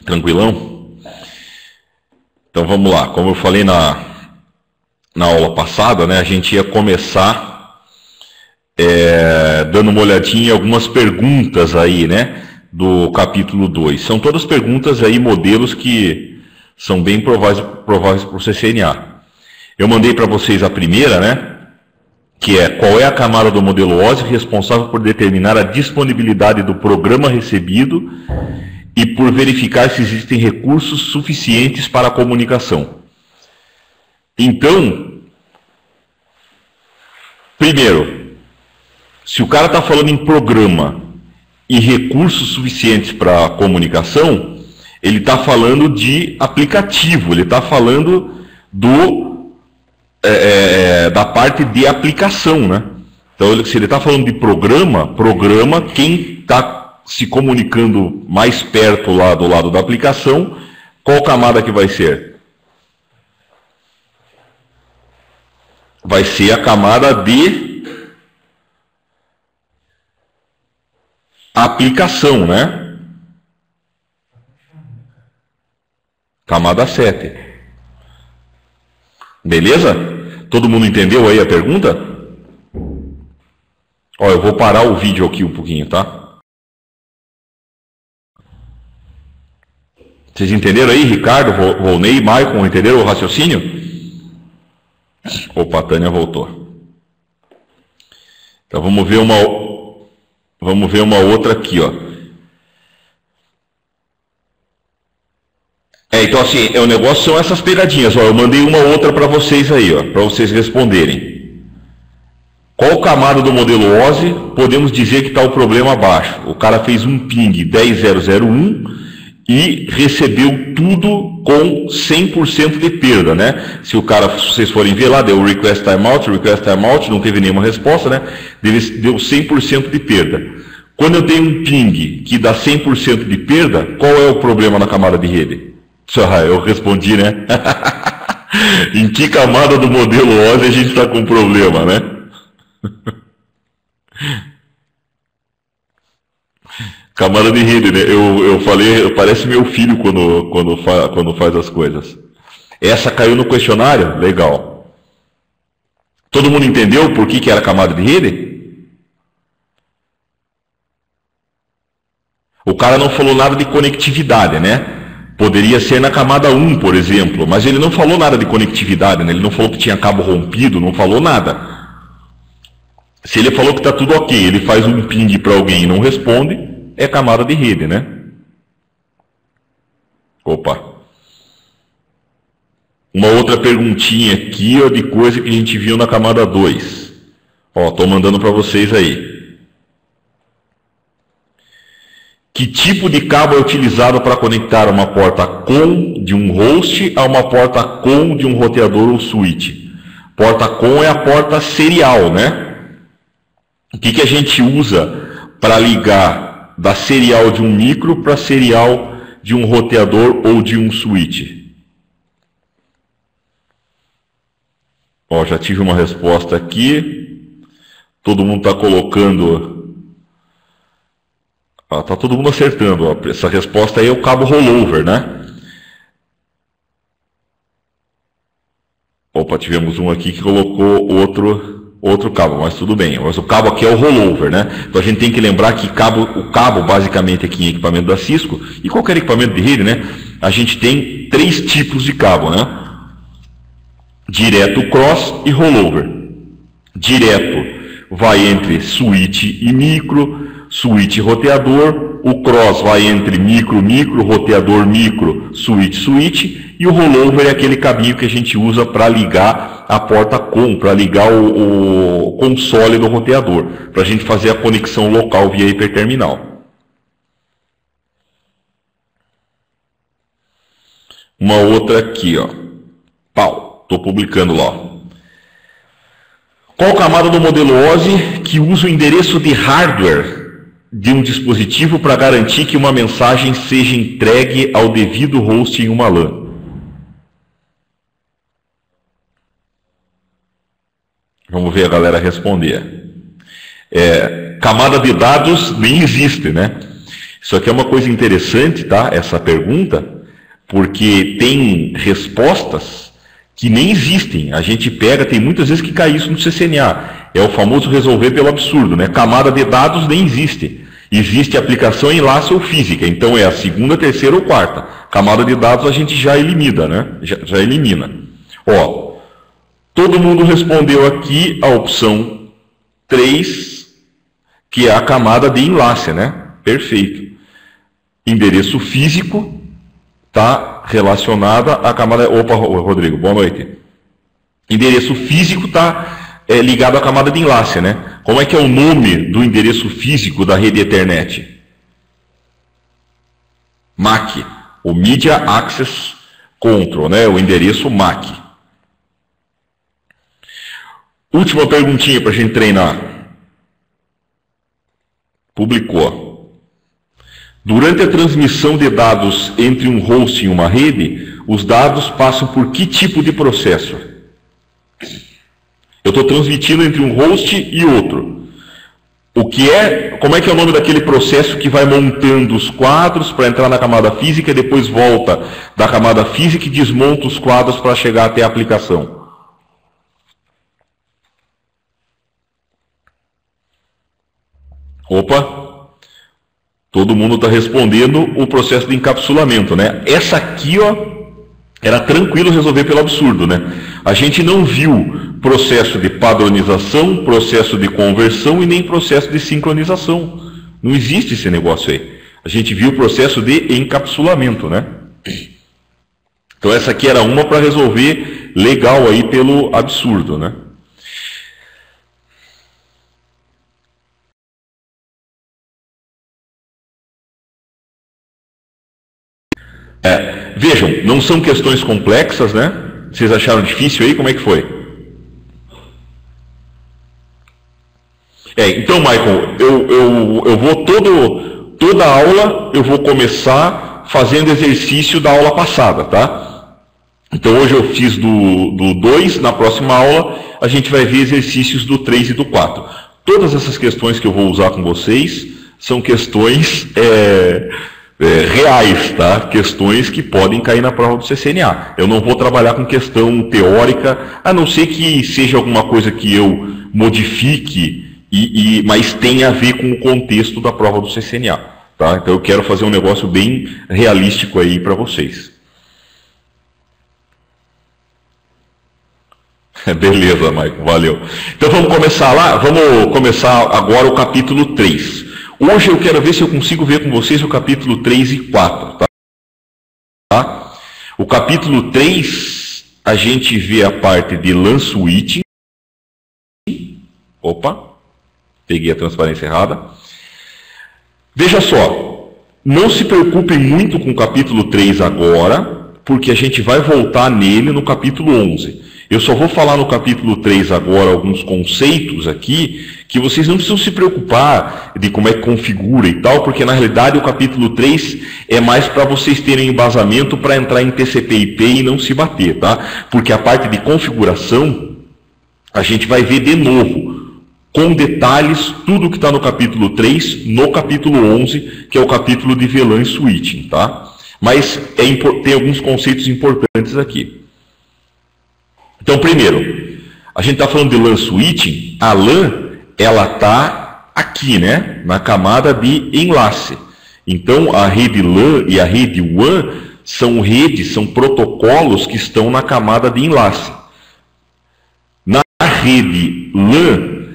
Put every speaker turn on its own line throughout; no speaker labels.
Tranquilão? Então vamos lá. Como eu falei na aula passada, né, a gente ia começar dando uma olhadinha em algumas perguntas aí, né, do capítulo 2. São todas perguntas aí, modelos que são bem prováveis para o CCNA. Eu mandei para vocês a primeira, né, que é: qual é a camada do modelo OSI responsável por determinar a disponibilidade do programa recebido e por verificar se existem recursos suficientes para a comunicação? Então, primeiro, se o cara está falando em programa e recursos suficientes para a comunicação, ele está falando de aplicativo, ele está falando da parte de aplicação, né? Então, se ele está falando de programa, quem está se comunicando mais perto lá do lado da aplicação, qual camada que vai ser? Vai ser a camada de aplicação, né? Camada 7. Beleza? Todo mundo entendeu aí a pergunta? Ó, eu vou parar o vídeo aqui um pouquinho, tá? Vocês entenderam aí, Ricardo, Volney, Maicon, entenderam o raciocínio? Opa, a Tânia voltou. Então vamos ver uma outra aqui, ó. Então assim, o negócio são essas pegadinhas, ó. Eu mandei uma outra para vocês aí, ó, para vocês responderem. Qual camada do modelo OSI podemos dizer que está o problema abaixo? O cara fez um ping 10.001 e recebeu tudo com 100% de perda, né? Se vocês forem ver lá, deu request timeout, não teve nenhuma resposta, né? Deu 100% de perda. Quando eu tenho um ping que dá 100% de perda, qual é o problema na camada de rede? Eu respondi, né? Em que camada do modelo OSI a gente está com problema, né? Camada de rede, né? Eu falei, parece meu filho quando faz as coisas. Essa caiu no questionário? Legal. Todo mundo entendeu por que era camada de rede? O cara não falou nada de conectividade, né? Poderia ser na camada 1, por exemplo, mas ele não falou nada de conectividade, né? Ele não falou que tinha cabo rompido, não falou nada. Se ele falou que está tudo ok, ele faz um ping para alguém e não responde, é camada de rede, né? Opa. Uma outra perguntinha aqui, ó, de coisa que a gente viu na camada 2. Ó, estou mandando para vocês aí. Que tipo de cabo é utilizado para conectar uma porta COM de um host a uma porta COM de um roteador ou switch? Porta COM é a porta serial, né? O que a gente usa para ligar da serial de um micro para serial de um roteador ou de um switch? Ó, já tive uma resposta aqui. Todo mundo está colocando... Tá todo mundo acertando. Ó. Essa resposta aí é o cabo rollover, né? Opa, tivemos um aqui que colocou outro cabo, mas tudo bem. Mas o cabo aqui é o rollover, né? Então a gente tem que lembrar que o cabo basicamente aqui em equipamento da Cisco, e qualquer equipamento de rede, né? A gente tem 3 tipos de cabo, né? Direto, cross e rollover. Direto vai entre switch e micro, switch e roteador. O cross vai entre micro, roteador, micro, switch, e o rollover é aquele cabinho que a gente usa para ligar a porta COM, para ligar o console do roteador, para a gente fazer a conexão local via hiperterminal. Uma outra aqui, ó. Pau, estou publicando lá. Qual camada do modelo OSI que usa o endereço de hardware de um dispositivo para garantir que uma mensagem seja entregue ao devido host em uma LAN? Vamos ver a galera responder. Camada de dados nem existe, né? Isso aqui é uma coisa interessante, tá? Essa pergunta, porque tem respostas que nem existem. A gente pega, tem muitas vezes que cai isso no CCNA. É o famoso resolver pelo absurdo, né? Camada de dados nem existe. Existe aplicação, enlace ou física. Então é a segunda, terceira ou quarta. Camada de dados a gente já elimina, né? Já elimina. Ó, todo mundo respondeu aqui a opção 3, que é a camada de enlace, né? Perfeito. Endereço físico está relacionada à camada... Opa, Rodrigo, boa noite. Endereço físico está ligado à camada de enlace, né? Como é que é o nome do endereço físico da rede Ethernet? MAC, o Media Access Control, né? O endereço MAC. Última perguntinha para a gente treinar. Publicou. Durante a transmissão de dados entre um host e uma rede, os dados passam por que tipo de processo? Eu estou transmitindo entre um host e outro. Como é que é o nome daquele processo que vai montando os quadros para entrar na camada física e depois volta da camada física e desmonta os quadros para chegar até a aplicação? Opa! Todo mundo está respondendo o processo de encapsulamento, né? Essa aqui, ó, era tranquilo resolver pelo absurdo, né? A gente não viu processo de padronização, processo de conversão e nem processo de sincronização. Não existe esse negócio aí. A gente viu o processo de encapsulamento, né? Então essa aqui era uma para resolver legal aí pelo absurdo, né? Vejam, não são questões complexas, né? Vocês acharam difícil aí? Como é que foi? Então, Michael, eu vou toda aula, eu vou começar fazendo exercício da aula passada, tá? Então hoje eu fiz do 2, na próxima aula a gente vai ver exercícios do 3 e do 4. Todas essas questões que eu vou usar com vocês são questões... reais, tá? Questões que podem cair na prova do CCNA. Eu não vou trabalhar com questão teórica, a não ser que seja alguma coisa que eu modifique, mas tenha a ver com o contexto da prova do CCNA, tá? Então eu quero fazer um negócio bem realístico aí para vocês. Beleza, Maicon, valeu. Então vamos começar lá, vamos começar agora o capítulo 3. Hoje eu quero ver se eu consigo ver com vocês o capítulo 3 e 4. Tá? O capítulo 3, a gente vê a parte de LAN switching. Opa, peguei a transparência errada. Veja só, não se preocupem muito com o capítulo 3 agora, porque a gente vai voltar nele no capítulo 11. Eu só vou falar no capítulo 3 agora alguns conceitos aqui, que vocês não precisam se preocupar de como é que configura e tal, porque na realidade o capítulo 3 é mais para vocês terem embasamento para entrar em TCP/IP e não se bater, tá? Porque a parte de configuração, a gente vai ver de novo, com detalhes, tudo que está no capítulo 3, no capítulo 11, que é o capítulo de VLAN switching, tá? Mas tem alguns conceitos importantes aqui. Então, primeiro, a gente está falando de LAN switching. A LAN, ela está aqui, né? Na camada de enlace. Então, a rede LAN e a rede WAN são redes, são protocolos que estão na camada de enlace. Na rede LAN,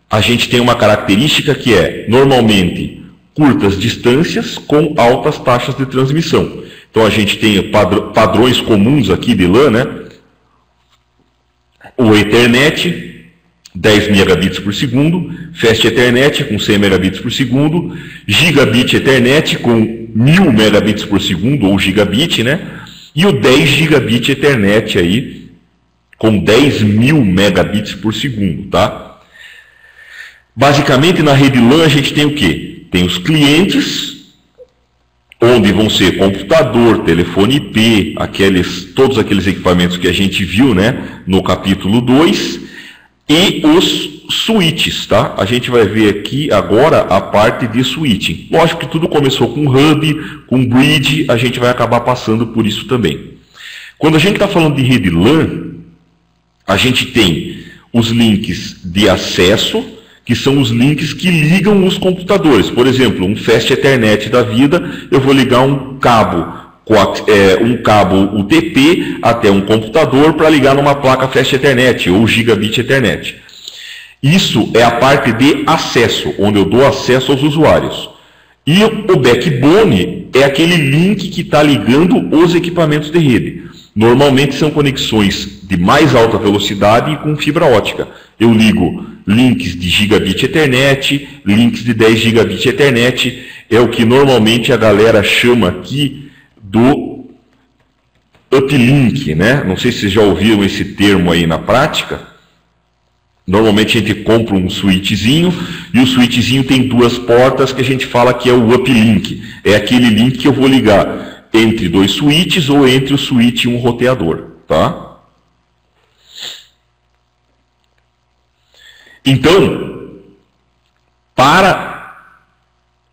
a gente tem uma característica que é, normalmente, curtas distâncias com altas taxas de transmissão. Então, a gente tem padrões comuns aqui de LAN, né? O Ethernet, 10 megabits por segundo, Fast Ethernet com 100 megabits por segundo, Gigabit Ethernet com 1000 megabits por segundo, ou gigabit, né? E o 10 Gigabit Ethernet aí, com 10.000 megabits por segundo, tá? Basicamente, na rede LAN a gente tem o quê? Tem os clientes, onde vão ser computador, telefone IP, todos aqueles equipamentos que a gente viu, né, no capítulo 2, e os switches, tá? A gente vai ver aqui agora a parte de switching. Lógico que tudo começou com hub, com bridge, a gente vai acabar passando por isso também. Quando a gente está falando de rede LAN, a gente tem os links de acesso, que são os links que ligam os computadores. Por exemplo, um Fast Ethernet da vida, eu vou ligar um cabo UTP até um computador para ligar numa placa Fast Ethernet ou Gigabit Ethernet. Isso é a parte de acesso, onde eu dou acesso aos usuários. E o backbone é aquele link que está ligando os equipamentos de rede. Normalmente são conexões de mais alta velocidade e com fibra ótica. Eu ligo links de Gigabit Ethernet, links de 10 Gigabit Ethernet, é o que normalmente a galera chama aqui do uplink, né? Não sei se vocês já ouviram esse termo aí na prática. Normalmente a gente compra um switchzinho, e o switchzinho tem duas portas que a gente fala que é o uplink. É aquele link que eu vou ligar entre dois switches ou entre o switch e um roteador, tá? Então, para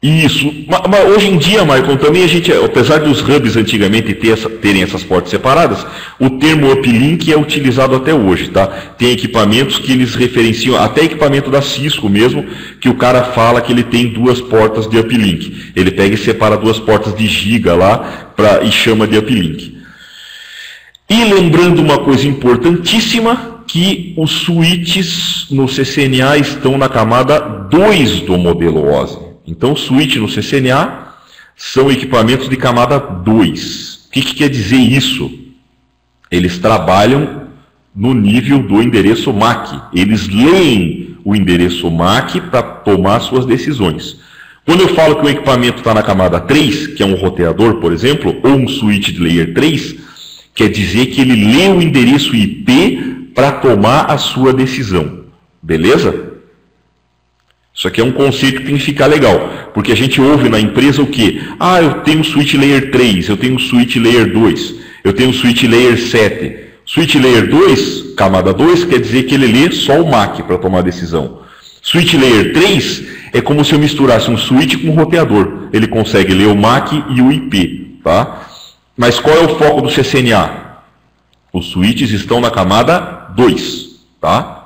isso, mas hoje em dia, Marcon, também a gente, apesar dos hubs antigamente terem essas portas separadas, o termo uplink é utilizado até hoje, tá? Tem equipamentos que eles referenciam, até equipamento da Cisco mesmo, que o cara fala que ele tem duas portas de uplink. Ele pega e separa duas portas de giga lá e chama de uplink. E lembrando uma coisa importantíssima, que os switches no CCNA estão na camada 2 do modelo OSI. Então, switch no CCNA são equipamentos de camada 2. O que quer dizer isso? Eles trabalham no nível do endereço MAC. Eles leem o endereço MAC para tomar suas decisões. Quando eu falo que o equipamento está na camada 3, que é um roteador, por exemplo, ou um switch de layer 3, quer dizer que ele lê o endereço IP para tomar a sua decisão. Beleza? Isso aqui é um conceito que tem que ficar legal, porque a gente ouve na empresa o quê? Ah, eu tenho um switch layer 3, eu tenho um switch layer 2, eu tenho um switch layer 7. Switch layer 2, camada 2, quer dizer que ele lê só o MAC para tomar a decisão. Switch layer 3 é como se eu misturasse um switch com um roteador. Ele consegue ler o MAC e o IP, tá? Mas qual é o foco do CCNA? Os switches estão na camada 2, tá?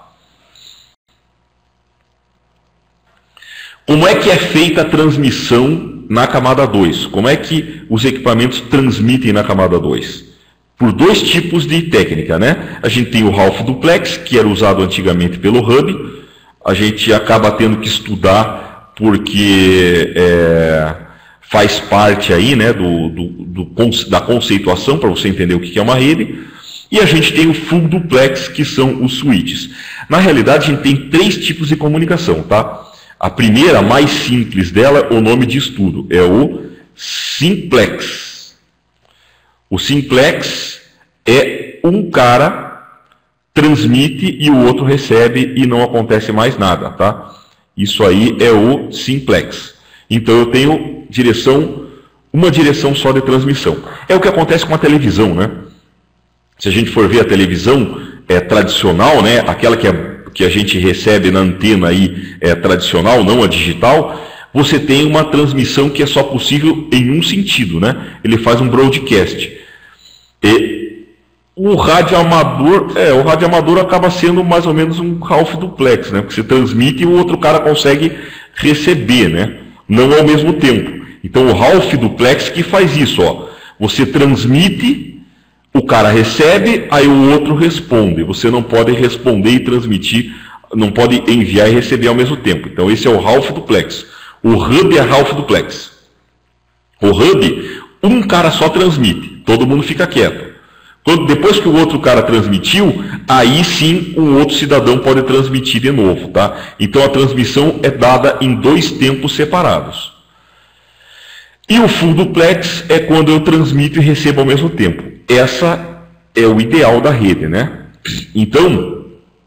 Como é que é feita a transmissão na camada 2? Como é que os equipamentos transmitem na camada 2? Por dois tipos de técnica, né? A gente tem o Half Duplex, que era usado antigamente pelo Hub. A gente acaba tendo que estudar porque faz parte aí, né, da conceituação para você entender o que é uma rede. E a gente tem o Full Duplex, que são os switches. Na realidade, a gente tem três tipos de comunicação, tá? A primeira, mais simples dela, o nome de estudo, é o simplex. O simplex é um cara transmite e o outro recebe e não acontece mais nada, tá? Isso aí é o simplex. Então eu tenho uma direção só de transmissão. É o que acontece com a televisão, né? Se a gente for ver a televisão tradicional, né, aquela que a gente recebe na antena aí tradicional, não a digital, você tem uma transmissão que é só possível em um sentido, né? Ele faz um broadcast. E o rádio amador acaba sendo mais ou menos um half duplex, né? Porque você transmite e o outro cara consegue receber, né? Não ao mesmo tempo. Então o half duplex que faz isso, ó. Você transmite, o cara recebe, aí o outro responde. Você não pode responder e transmitir, não pode enviar e receber ao mesmo tempo. Então esse é o half duplex. O hub é half duplex. O hub, um cara só transmite, todo mundo fica quieto. Depois que o outro cara transmitiu, aí sim um outro cidadão pode transmitir de novo, tá? Então a transmissão é dada em dois tempos separados. E o full duplex é quando eu transmito e recebo ao mesmo tempo. Essa é o ideal da rede, né? Então,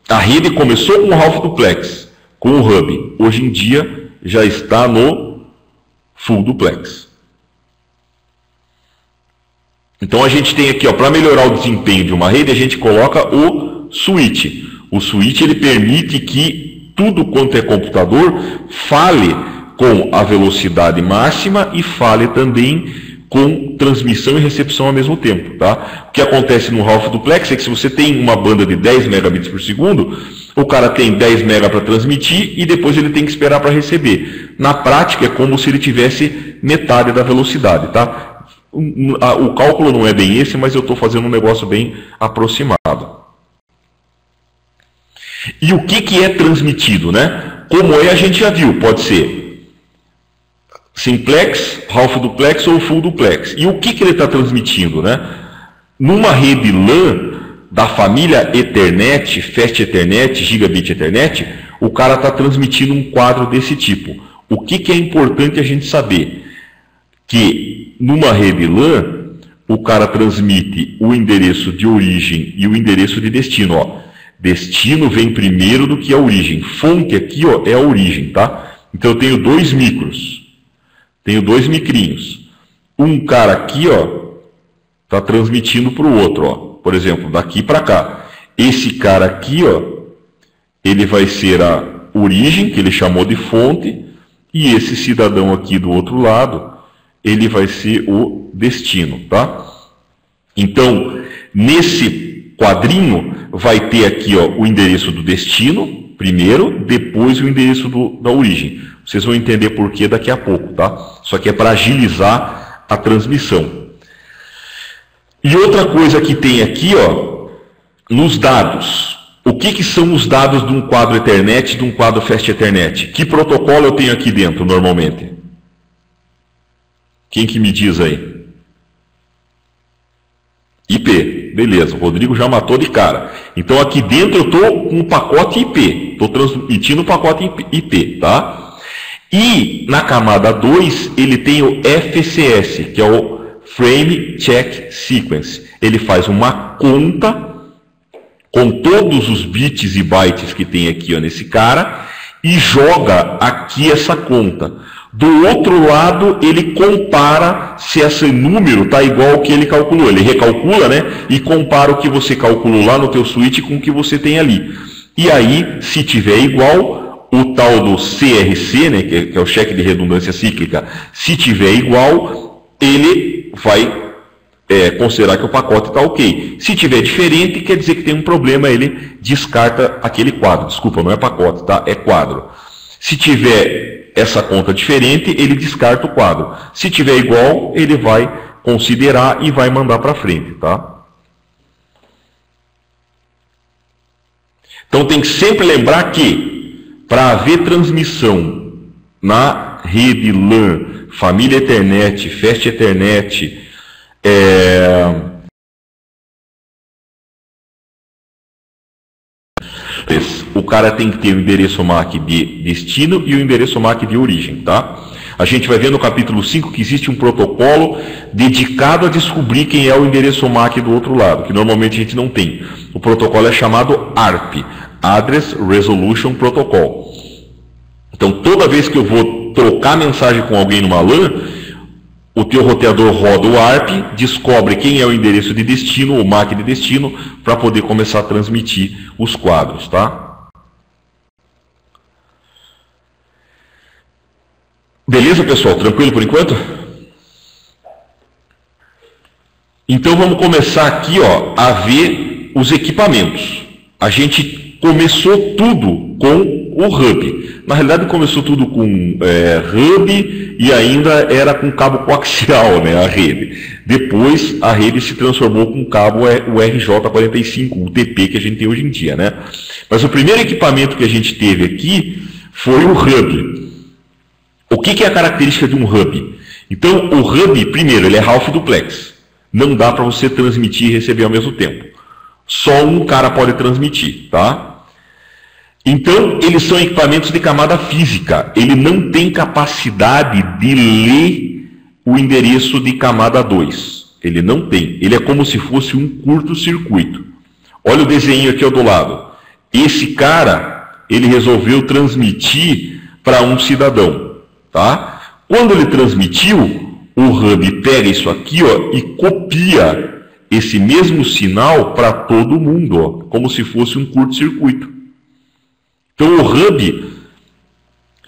a rede começou com o half duplex, com o hub. Hoje em dia já está no full duplex. Então a gente tem aqui, para melhorar o desempenho de uma rede, a gente coloca o switch. O switch ele permite que tudo quanto é computador fale com a velocidade máxima e fale também com transmissão e recepção ao mesmo tempo, tá? O que acontece no half duplex é que se você tem uma banda de 10 megabits por segundo, o cara tem 10 mega para transmitir e depois ele tem que esperar para receber. Na prática é como se ele tivesse metade da velocidade, tá? O cálculo não é bem esse, mas eu estou fazendo um negócio bem aproximado. E o que é transmitido, né? Como é, a gente já viu, pode ser simplex, half duplex ou full duplex. E o que ele está transmitindo, né? Numa rede LAN da família Ethernet, Fast Ethernet, Gigabit Ethernet, o cara está transmitindo um quadro desse tipo. O que é importante a gente saber? Que numa rede LAN, o cara transmite o endereço de origem e o endereço de destino, ó. Destino vem primeiro do que a origem. Fonte aqui, ó, é a origem, tá? Então eu tenho 2 micros. Tenho 2 micrinhos. Um cara aqui, ó, está transmitindo para o outro, ó. Por exemplo, daqui para cá. Esse cara aqui, ó, ele vai ser a origem, que ele chamou de fonte, e esse cidadão aqui do outro lado, ele vai ser o destino, tá? Então, nesse quadrinho, vai ter aqui, ó, o endereço do destino, primeiro, depois o endereço da origem. Vocês vão entender por que daqui a pouco, tá? Isso aqui é para agilizar a transmissão. E outra coisa que tem aqui, ó, nos dados. O que são os dados de um quadro Ethernet e de um quadro Fast Ethernet? Que protocolo eu tenho aqui dentro, normalmente? Quem que me diz aí? IP. Beleza, o Rodrigo já matou de cara. Então aqui dentro eu estou com um pacote IP. Estou transmitindo o pacote IP, tá? E na camada 2 ele tem o FCS, que é o Frame Check Sequence. Ele faz uma conta com todos os bits e bytes que tem aqui, ó, nesse cara, e joga aqui essa conta. Do outro lado, ele compara se esse número está igual ao que ele calculou. Ele recalcula, né? E compara o que você calculou lá no teu switch com o que você tem ali. E aí, se tiver igual, o tal do CRC, né, que é o cheque de redundância cíclica, se tiver igual, ele vai considerar que o pacote está ok. Se tiver diferente, quer dizer que tem um problema, ele descarta aquele quadro. Desculpa, não é pacote, tá? É quadro. Se tiver essa conta diferente, ele descarta o quadro. Se tiver igual, ele vai considerar e vai mandar para frente, tá? Então tem que sempre lembrar que para haver transmissão na rede LAN, família Ethernet, Fast Ethernet, o cara tem que ter o endereço MAC de destino e o endereço MAC de origem, tá? A gente vai ver no capítulo 5 que existe um protocolo dedicado a descobrir quem é o endereço MAC do outro lado, que normalmente a gente não tem. O protocolo é chamado ARP, Address Resolution Protocol. Então, toda vez que eu vou trocar mensagem com alguém numa LAN, o teu roteador roda o ARP, descobre quem é o endereço de destino, o MAC de destino, para poder começar a transmitir os quadros, tá? Beleza, pessoal? Tranquilo por enquanto? Então vamos começar aqui, ó, a ver os equipamentos. A gente começou tudo com o hub. Na realidade começou tudo com hub e ainda era com cabo coaxial, né, a rede. Depois a rede se transformou com cabo o RJ45, o UTP que a gente tem hoje em dia, né? Mas o primeiro equipamento que a gente teve aqui foi o hub. O que é a característica de um hub? Então, o hub, primeiro, ele é half duplex. Não dá para você transmitir e receber ao mesmo tempo. Só um cara pode transmitir, tá? Então, eles são equipamentos de camada física. Ele não tem capacidade de ler o endereço de camada 2. Ele não tem. Ele é como se fosse um curto-circuito. Olha o desenho aqui ao do lado. Esse cara, ele resolveu transmitir para um cidadão. Tá? Quando ele transmitiu, o hub pega isso aqui, ó, e copia esse mesmo sinal para todo mundo, ó, como se fosse um curto-circuito. Então o hub,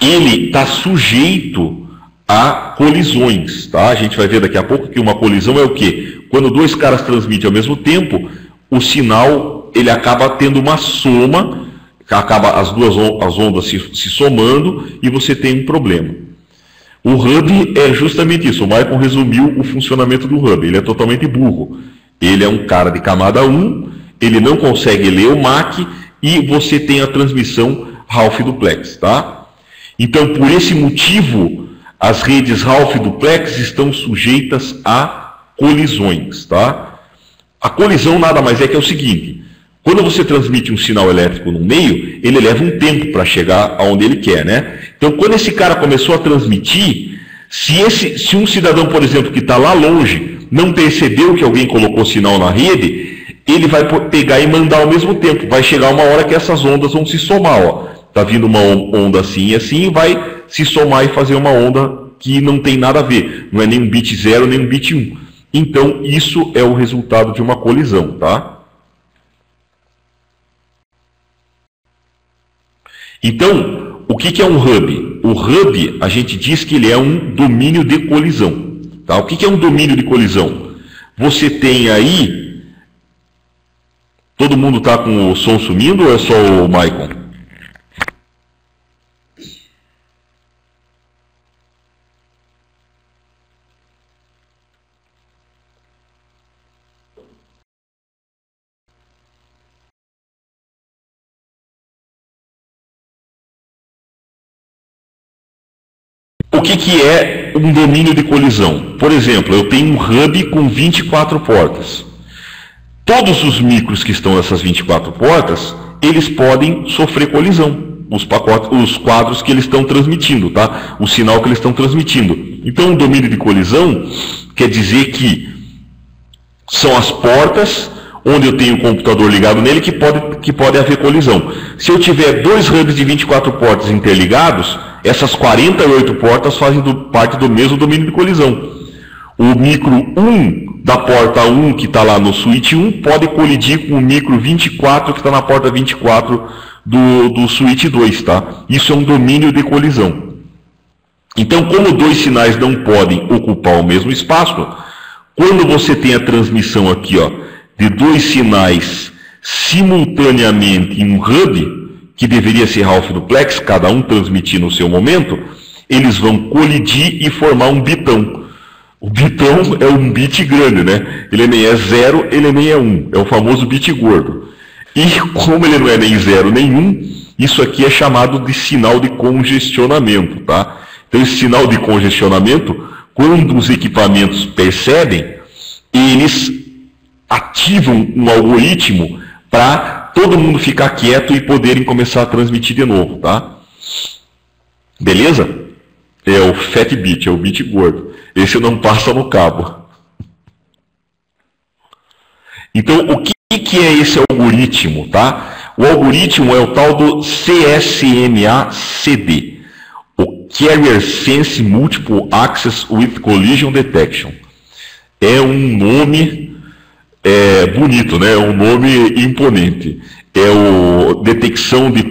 ele está sujeito a colisões, tá? A gente vai ver daqui a pouco que uma colisão é o quê? Quando dois caras transmitem ao mesmo tempo, o sinal ele acaba tendo uma soma, acaba as ondas se somando e você tem um problema. O hub é justamente isso. O Michael resumiu o funcionamento do hub. Ele é totalmente burro. Ele é um cara de camada 1, ele não consegue ler o MAC e você tem a transmissão Ralph Duplex, tá? Então, por esse motivo, as redes Ralph Duplex estão sujeitas a colisões, tá? A colisão nada mais é que é o seguinte: quando você transmite um sinal elétrico no meio, ele leva um tempo para chegar aonde ele quer, né? Então, quando esse cara começou a transmitir, se um cidadão, por exemplo, que está lá longe, não percebeu que alguém colocou sinal na rede, ele vai pegar e mandar ao mesmo tempo. Vai chegar uma hora que essas ondas vão se somar, ó. Tá vindo uma onda assim e assim, vai se somar e fazer uma onda que não tem nada a ver. Não é nem um bit 0, nem um bit 1. Então, isso é o resultado de uma colisão, tá? Então, o que é um hub? O hub, a gente diz que ele é um domínio de colisão. Tá? O que é um domínio de colisão? Você tem aí... Todo mundo está com o som sumindo ou é só o Maicon? O que é um domínio de colisão? Por exemplo, eu tenho um hub com 24 portas. Todos os micros que estão nessas 24 portas, eles podem sofrer colisão. Os quadros que eles estão transmitindo, tá? O sinal que eles estão transmitindo. Então, um domínio de colisão quer dizer que são as portas onde eu tenho o computador ligado nele que pode haver colisão. Se eu tiver dois hubs de 24 portas interligados, essas 48 portas fazem parte do mesmo domínio de colisão. O micro 1 da porta 1 que está lá no switch 1 pode colidir com o micro 24 que está na porta 24 do switch 2, tá? Isso é um domínio de colisão. Então, como dois sinais não podem ocupar o mesmo espaço, quando você tem a transmissão aqui, ó, de dois sinais simultaneamente em um hub, que deveria ser Ralph Duplex, cada um transmitir no seu momento, eles vão colidir e formar um bitão. O bitão é um bit grande, né? Ele nem é 0, ele nem é 1. É o famoso bit gordo. E como ele não é nem 0 nem 1, isso aqui é chamado de sinal de congestionamento, tá? Então esse sinal de congestionamento, quando os equipamentos percebem, eles ativam um algoritmo para todo mundo ficar quieto e poderem começar a transmitir de novo, tá? Beleza? É o fat bit, é o bit gordo. Esse não passa no cabo. Então, o que é esse algoritmo, tá? O algoritmo é o tal do CSMA-CD, o Carrier Sense Multiple Access with Collision Detection. É um nome bonito, né? É um nome imponente. É o detecção de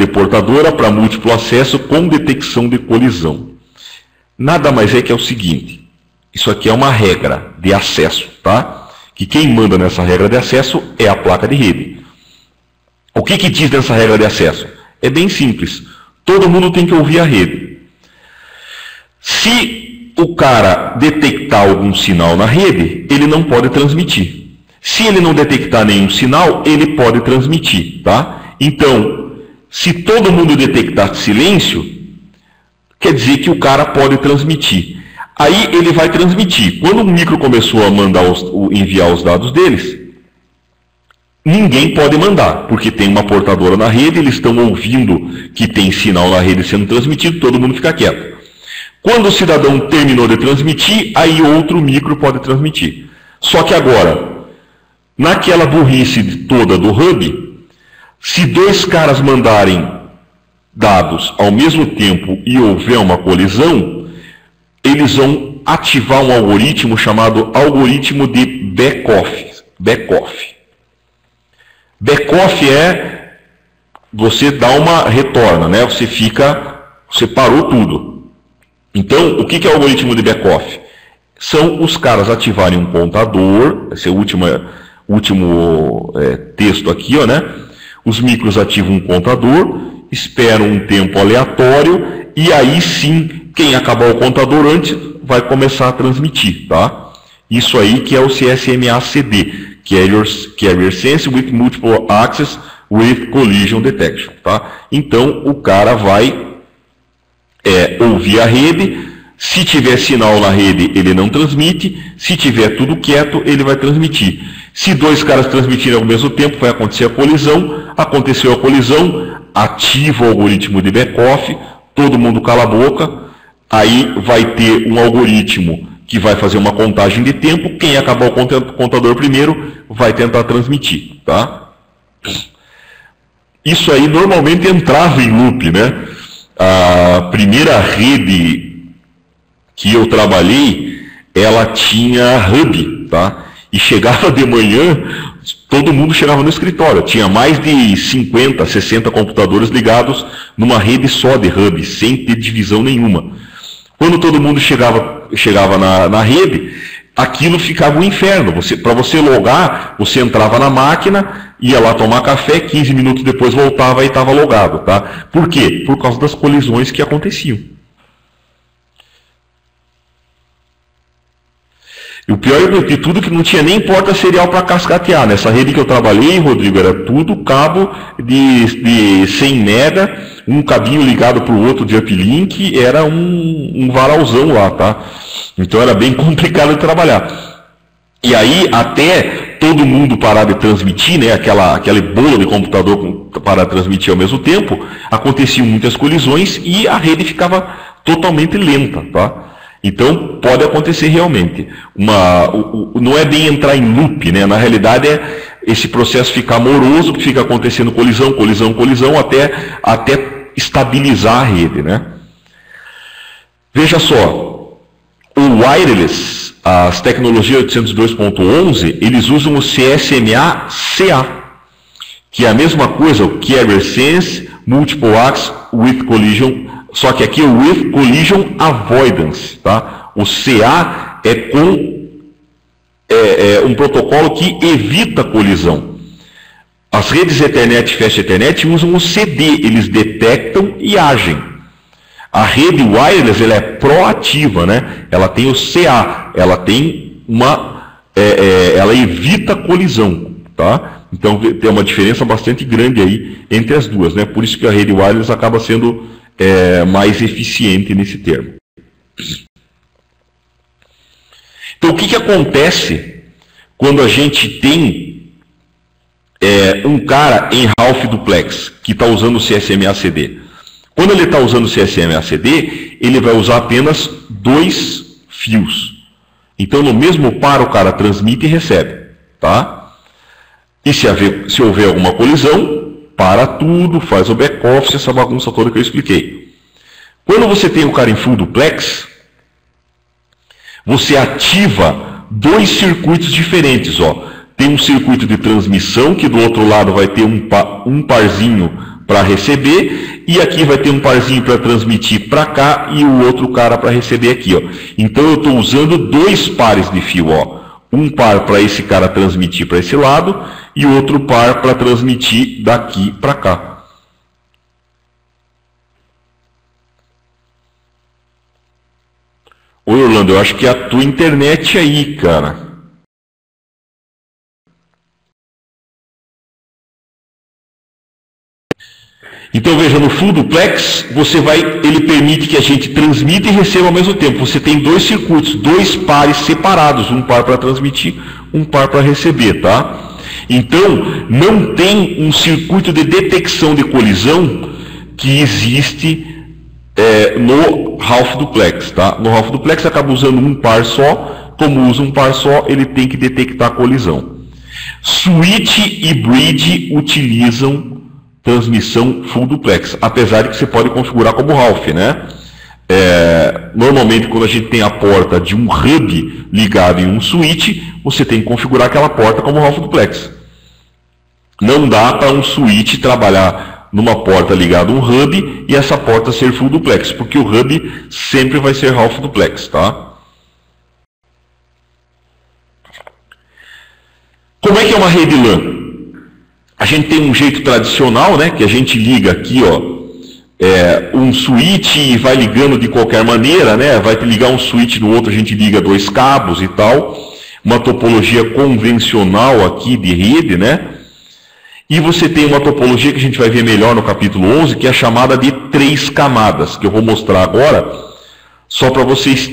portadora para múltiplo acesso com detecção de colisão. Nada mais é que é o seguinte: isso aqui é uma regra de acesso, tá? Que quem manda nessa regra de acesso é a placa de rede. O que diz nessa regra de acesso? É bem simples. Todo mundo tem que ouvir a rede. Se o cara detectar algum sinal na rede, ele não pode transmitir. Se ele não detectar nenhum sinal, ele pode transmitir, tá? Então, se todo mundo detectar silêncio, quer dizer que o cara pode transmitir. Aí ele vai transmitir. Quando o micro começou a enviar os dados deles, ninguém pode mandar, porque tem uma portadora na rede, eles estão ouvindo que tem sinal na rede sendo transmitido, todo mundo fica quieto. Quando o cidadão terminou de transmitir, aí outro micro pode transmitir. Só que agora, naquela burrice toda do hub, se dois caras mandarem dados ao mesmo tempo e houver uma colisão, eles vão ativar um algoritmo chamado algoritmo de back-off. Back-off é você dá uma retorna, né? Você parou tudo. Então, o que é o algoritmo de back-off? São os caras ativarem um contador, esse é o último texto aqui, ó, né? Os micros ativam um contador, esperam um tempo aleatório, e aí sim, quem acabar o contador antes vai começar a transmitir, tá? Isso aí que é o CSMA-CD, Carrier Sense with Multiple Access with Collision Detection, tá? Então, o cara vai ouvir a rede. Se tiver sinal na rede, ele não transmite. Se tiver tudo quieto, ele vai transmitir. Se dois caras transmitirem ao mesmo tempo, vai acontecer a colisão. Aconteceu a colisão, ativa o algoritmo de back-off, todo mundo cala a boca. Aí vai ter um algoritmo que vai fazer uma contagem de tempo. Quem acabar o contador primeiro vai tentar transmitir, tá? Isso aí normalmente entrava em loop, né? A primeira rede que eu trabalhei, ela tinha hub, tá? E chegava de manhã, todo mundo chegava no escritório. Tinha mais de 50, 60 computadores ligados numa rede só de hub, sem ter divisão nenhuma. Quando todo mundo chegava na rede, aquilo ficava um inferno. Para você logar, você entrava na máquina, ia lá tomar café, 15 minutos depois voltava e estava logado, tá? Por quê? Por causa das colisões que aconteciam. E o pior de tudo é que não tinha nem porta serial para cascatear. Nessa rede que eu trabalhei, Rodrigo, era tudo cabo de 100 mega, um cabinho ligado para o outro de uplink, era um varalzão lá, tá? Então era bem complicado de trabalhar. E aí, até todo mundo parar de transmitir, né, aquele bolo de computador para transmitir ao mesmo tempo, aconteciam muitas colisões e a rede ficava totalmente lenta, tá? Então, pode acontecer realmente. Não é bem entrar em loop, né? Na realidade, esse processo ficar moroso, fica acontecendo colisão, colisão, colisão, até estabilizar a rede, né? Veja só, o wireless, as tecnologias 802.11, eles usam o CSMA-CA, que é a mesma coisa, o Carrier Sense Multiple Access with Collision, só que aqui é o with Collision Avoidance, tá? O CA é um protocolo que evita colisão. As redes Ethernet e Fast Ethernet usam o CD, eles detectam e agem. A rede wireless, ela é proativa, né? Ela tem o CA, ela tem ela evita colisão, tá? Então tem uma diferença bastante grande aí entre as duas, né? Por isso que a rede wireless acaba sendo mais eficiente nesse termo. Então, o que acontece quando a gente tem um cara em half duplex que está usando o CSMA-CD? Quando ele está usando o CSMA-CD, ele vai usar apenas 2 fios. Então, no mesmo par, o cara transmite e recebe, tá? E se houver alguma colisão, para tudo, faz o back-office, essa bagunça toda que eu expliquei. Quando você tem o cara em full duplex, você ativa 2 circuitos diferentes, ó. Tem um circuito de transmissão, que do outro lado vai ter um parzinho para receber, e aqui vai ter um parzinho para transmitir para cá, e o outro cara para receber aqui, ó. Então eu estou usando 2 pares de fio, ó. Um par para esse cara transmitir para esse lado, e outro par para transmitir daqui para cá. Oi, Orlando, eu acho que é a tua internet aí, cara. Então veja, no full duplex, ele permite que a gente transmita e receba ao mesmo tempo. Você tem 2 circuitos, 2 pares separados, um par para transmitir, um par para receber, tá? Então, não tem um circuito de detecção de colisão que existe no half duplex, tá? No half duplex acaba usando um par só, como usa um par só, ele tem que detectar a colisão. Switch e bridge utilizam transmissão full duplex, apesar de que você pode configurar como half, né? Normalmente, quando a gente tem a porta de um hub ligado em um switch, você tem que configurar aquela porta como half duplex. Não dá para um switch trabalhar numa porta ligada um hub e essa porta ser full duplex, porque o hub sempre vai ser half duplex, tá? Como é que é uma rede LAN? A gente tem um jeito tradicional, né, que a gente liga aqui, ó, um switch e vai ligando de qualquer maneira, né, vai ligar um switch no outro, a gente liga 2 cabos e tal, uma topologia convencional aqui de rede, né? E você tem uma topologia que a gente vai ver melhor no capítulo 11, que é a chamada de 3 camadas, que eu vou mostrar agora, só para vocês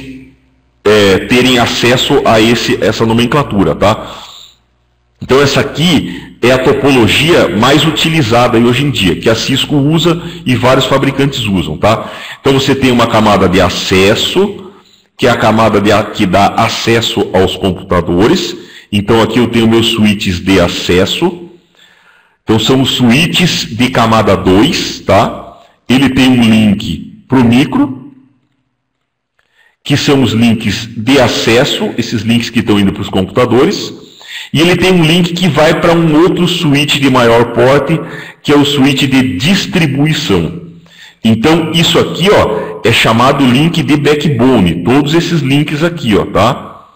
terem acesso a essa nomenclatura, tá? Então essa aqui é a topologia mais utilizada hoje em dia, que a Cisco usa e vários fabricantes usam, tá? Então você tem uma camada de acesso, que é a camada que dá acesso aos computadores. Então aqui eu tenho meus switches de acesso. Então são os switches de camada 2, tá? Ele tem um link para o micro, que são os links de acesso, esses links que estão indo para os computadores. E ele tem um link que vai para um outro switch de maior porte, que é o switch de distribuição. Então isso aqui, ó, é chamado link de backbone, todos esses links aqui, ó, tá?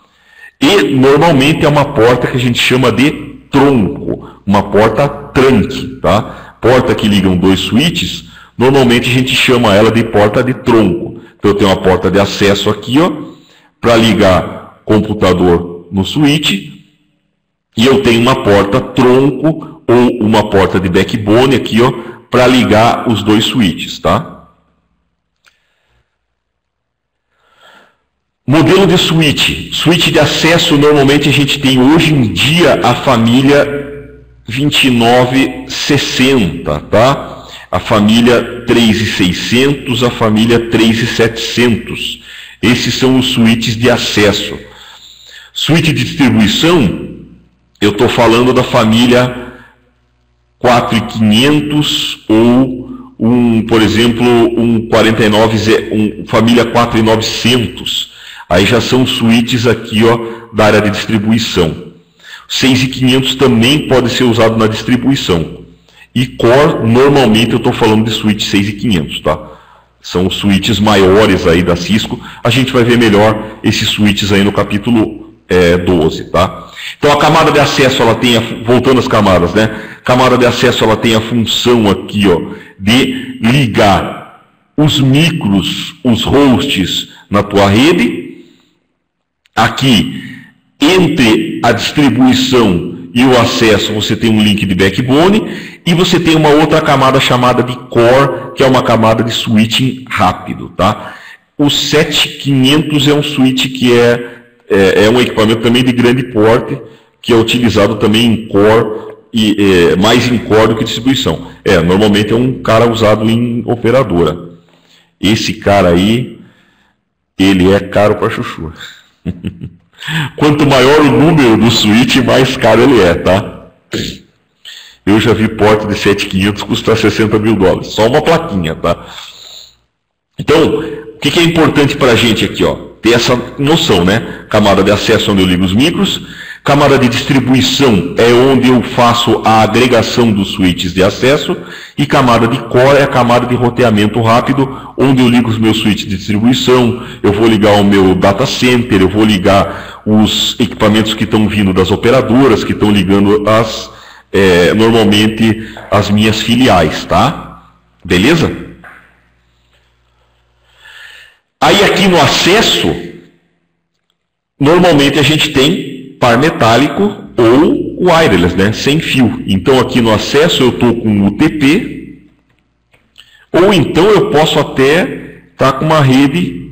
E normalmente é uma porta que a gente chama de tronco, uma porta trunk, tá? Porta que ligam 2 switches, normalmente a gente chama ela de porta de tronco. Então eu tenho uma porta de acesso aqui, ó, para ligar computador no switch, e eu tenho uma porta tronco ou uma porta de backbone aqui, ó, para ligar os 2 switches, tá? Modelo de switch. Switch de acesso, normalmente a gente tem hoje em dia a família 2960, tá? A família 3600, a família 3700. Esses são os switches de acesso. Switch de distribuição, eu estou falando da família 4500 ou por exemplo, família 4900. Aí já são switches aqui, ó, da área de distribuição. 6500 também pode ser usado na distribuição. E Core, normalmente eu estou falando de switch 6500, tá? São os switches maiores aí da Cisco. A gente vai ver melhor esses switches aí no capítulo 12, tá? Então a camada de acesso, ela tem, voltando às camadas, né? Camada de acesso, ela tem a função aqui, ó, de ligar os micros, os hosts na tua rede. Aqui, entre a distribuição e o acesso, você tem um link de backbone, e você tem uma outra camada chamada de core, que é uma camada de switching rápido, tá? O 7500 é um switch que é um equipamento também de grande porte, que é utilizado também em core, e mais em core do que distribuição. Normalmente é um cara usado em operadora. Esse cara aí, ele é caro para chuchu. Quanto maior o número do switch, mais caro ele é, tá? Eu já vi porta de 7500 custar $60 mil, só uma plaquinha, tá? Então, o que é importante para a gente aqui, ó? Ter essa noção, né? Camada de acesso, onde eu ligo os micros. Camada de distribuição é onde eu faço a agregação dos switches de acesso. E camada de core é a camada de roteamento rápido, onde eu ligo os meus switches de distribuição, eu vou ligar o meu data center, eu vou ligar os equipamentos que estão vindo das operadoras, que estão ligando normalmente as minhas filiais, tá? Beleza? Aí aqui no acesso, normalmente a gente tem par metálico ou wireless, né? Sem fio. Então aqui no acesso eu estou com UTP, ou então eu posso até estar com uma rede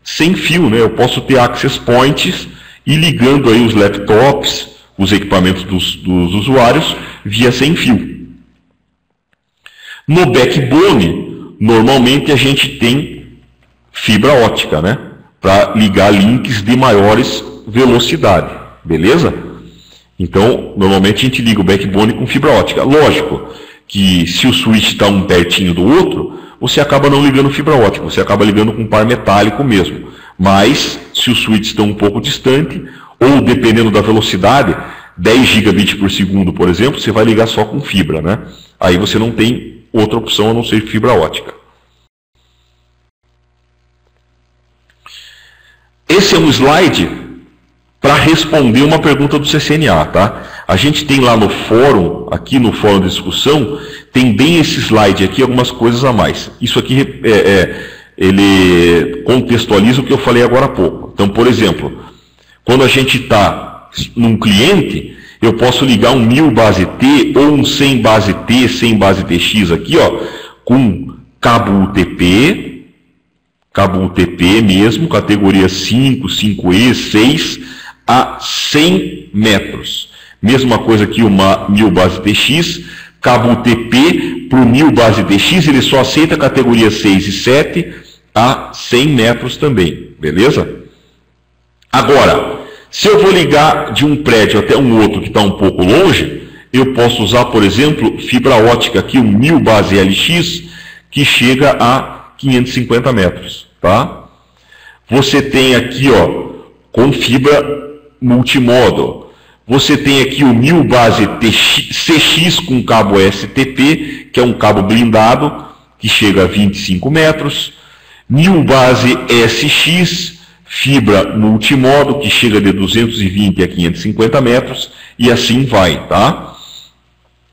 sem fio, né? Eu posso ter access points e ligando aí os laptops, os equipamentos dos usuários via sem fio. No backbone, normalmente a gente tem fibra ótica, né? Para ligar links de maiores velocidade, beleza? Então, normalmente a gente liga o backbone com fibra ótica. Lógico que se o switch está um pertinho do outro, você acaba não ligando fibra ótica, você acaba ligando com par metálico mesmo. Mas, se os switches estão um pouco distante, ou dependendo da velocidade, 10 gigabits por segundo, por exemplo, você vai ligar só com fibra, né? Aí você não tem outra opção a não ser fibra ótica. Esse é um slide para responder uma pergunta do CCNA, tá? A gente tem lá no fórum, aqui no fórum de discussão, tem bem esse slide aqui, algumas coisas a mais. Isso aqui ele contextualiza o que eu falei agora há pouco. Então, por exemplo, quando a gente está num cliente, eu posso ligar um 1000 base T ou um 100 base T, 100 base TX aqui, ó, com cabo UTP mesmo, categoria 5, 5E, 6, a 100 metros. Mesma coisa que uma 1000 base TX, cabo UTP para o 1000 base TX, ele só aceita a categoria 6 e 7 a 100 metros também, beleza? Agora, se eu vou ligar de um prédio até um outro que está um pouco longe, eu posso usar, por exemplo, fibra ótica aqui, um 1000 base LX, que chega a 550 metros, tá? Você tem aqui, ó, com fibra multimodo. Você tem aqui o 1000 base CX com cabo STP, que é um cabo blindado, que chega a 25 metros. 1000 base SX, fibra multimodo, que chega de 220 a 550 metros, e assim vai, tá?